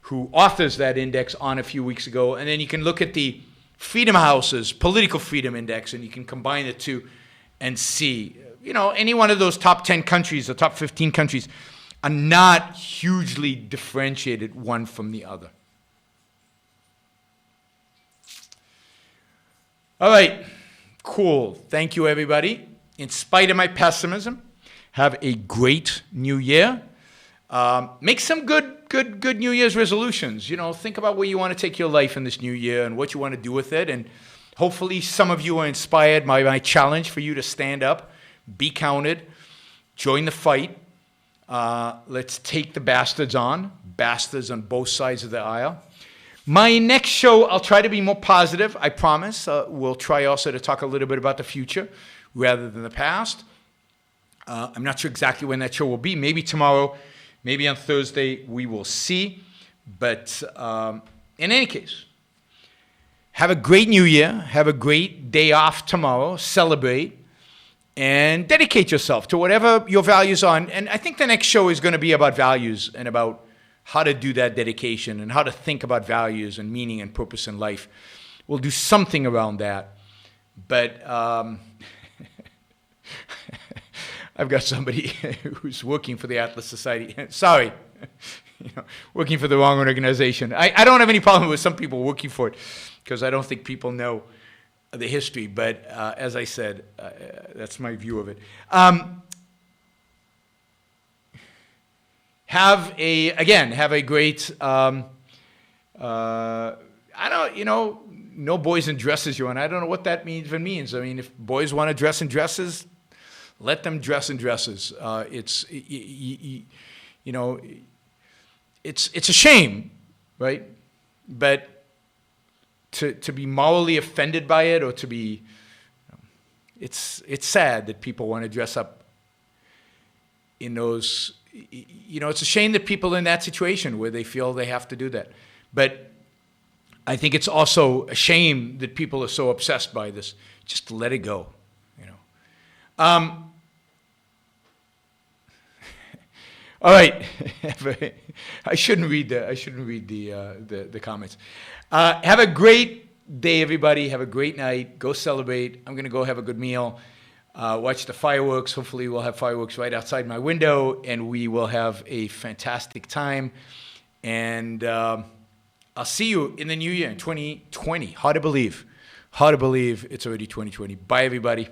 who authors that index on a few weeks ago, and then you can look at the Freedom House's Political Freedom Index, and you can combine the two and see. Any one of those top 10 countries, the top 15 countries, are not hugely differentiated one from the other. All right, cool. Thank you, everybody. In spite of my pessimism, have a great new year. Make some good good New Year's resolutions. Think about where you want to take your life in this new year and what you want to do with it. And hopefully some of you are inspired by my challenge for you to stand up, be counted, join the fight. Let's take the bastards on both sides of the aisle. My next show, I'll try to be more positive, I promise. We'll try also to talk a little bit about the future rather than the past. I'm not sure exactly when that show will be. Maybe tomorrow, maybe on Thursday, we will see. But in any case, have a great New Year. Have a great day off tomorrow. Celebrate. And dedicate yourself to whatever your values are. And I think the next show is going to be about values and about how to do that dedication and how to think about values and meaning and purpose in life. We'll do something around that. But I've got somebody who's working for the Atlas Society. Sorry, working for the wrong organization. I don't have any problem with some people working for it because I don't think people know the history. But as I said, that's my view of it. Have a great, no boys in dresses, Yaron. I don't know what that even means. I mean, if boys want to dress in dresses, let them dress in dresses. It's a shame, right? But to be morally offended by it or to be, it's sad that people want to dress up in those, it's a shame that people in that situation where they feel they have to do that. But I think it's also a shame that people are so obsessed by this. Just let it go, All right. I shouldn't read the comments. Have a great day, everybody. Have a great night. Go celebrate. I'm going to go have a good meal. Watch the fireworks. Hopefully we'll have fireworks right outside my window, and we will have a fantastic time. And I'll see you in the new year in 2020. Hard to believe. It's already 2020. Bye, everybody.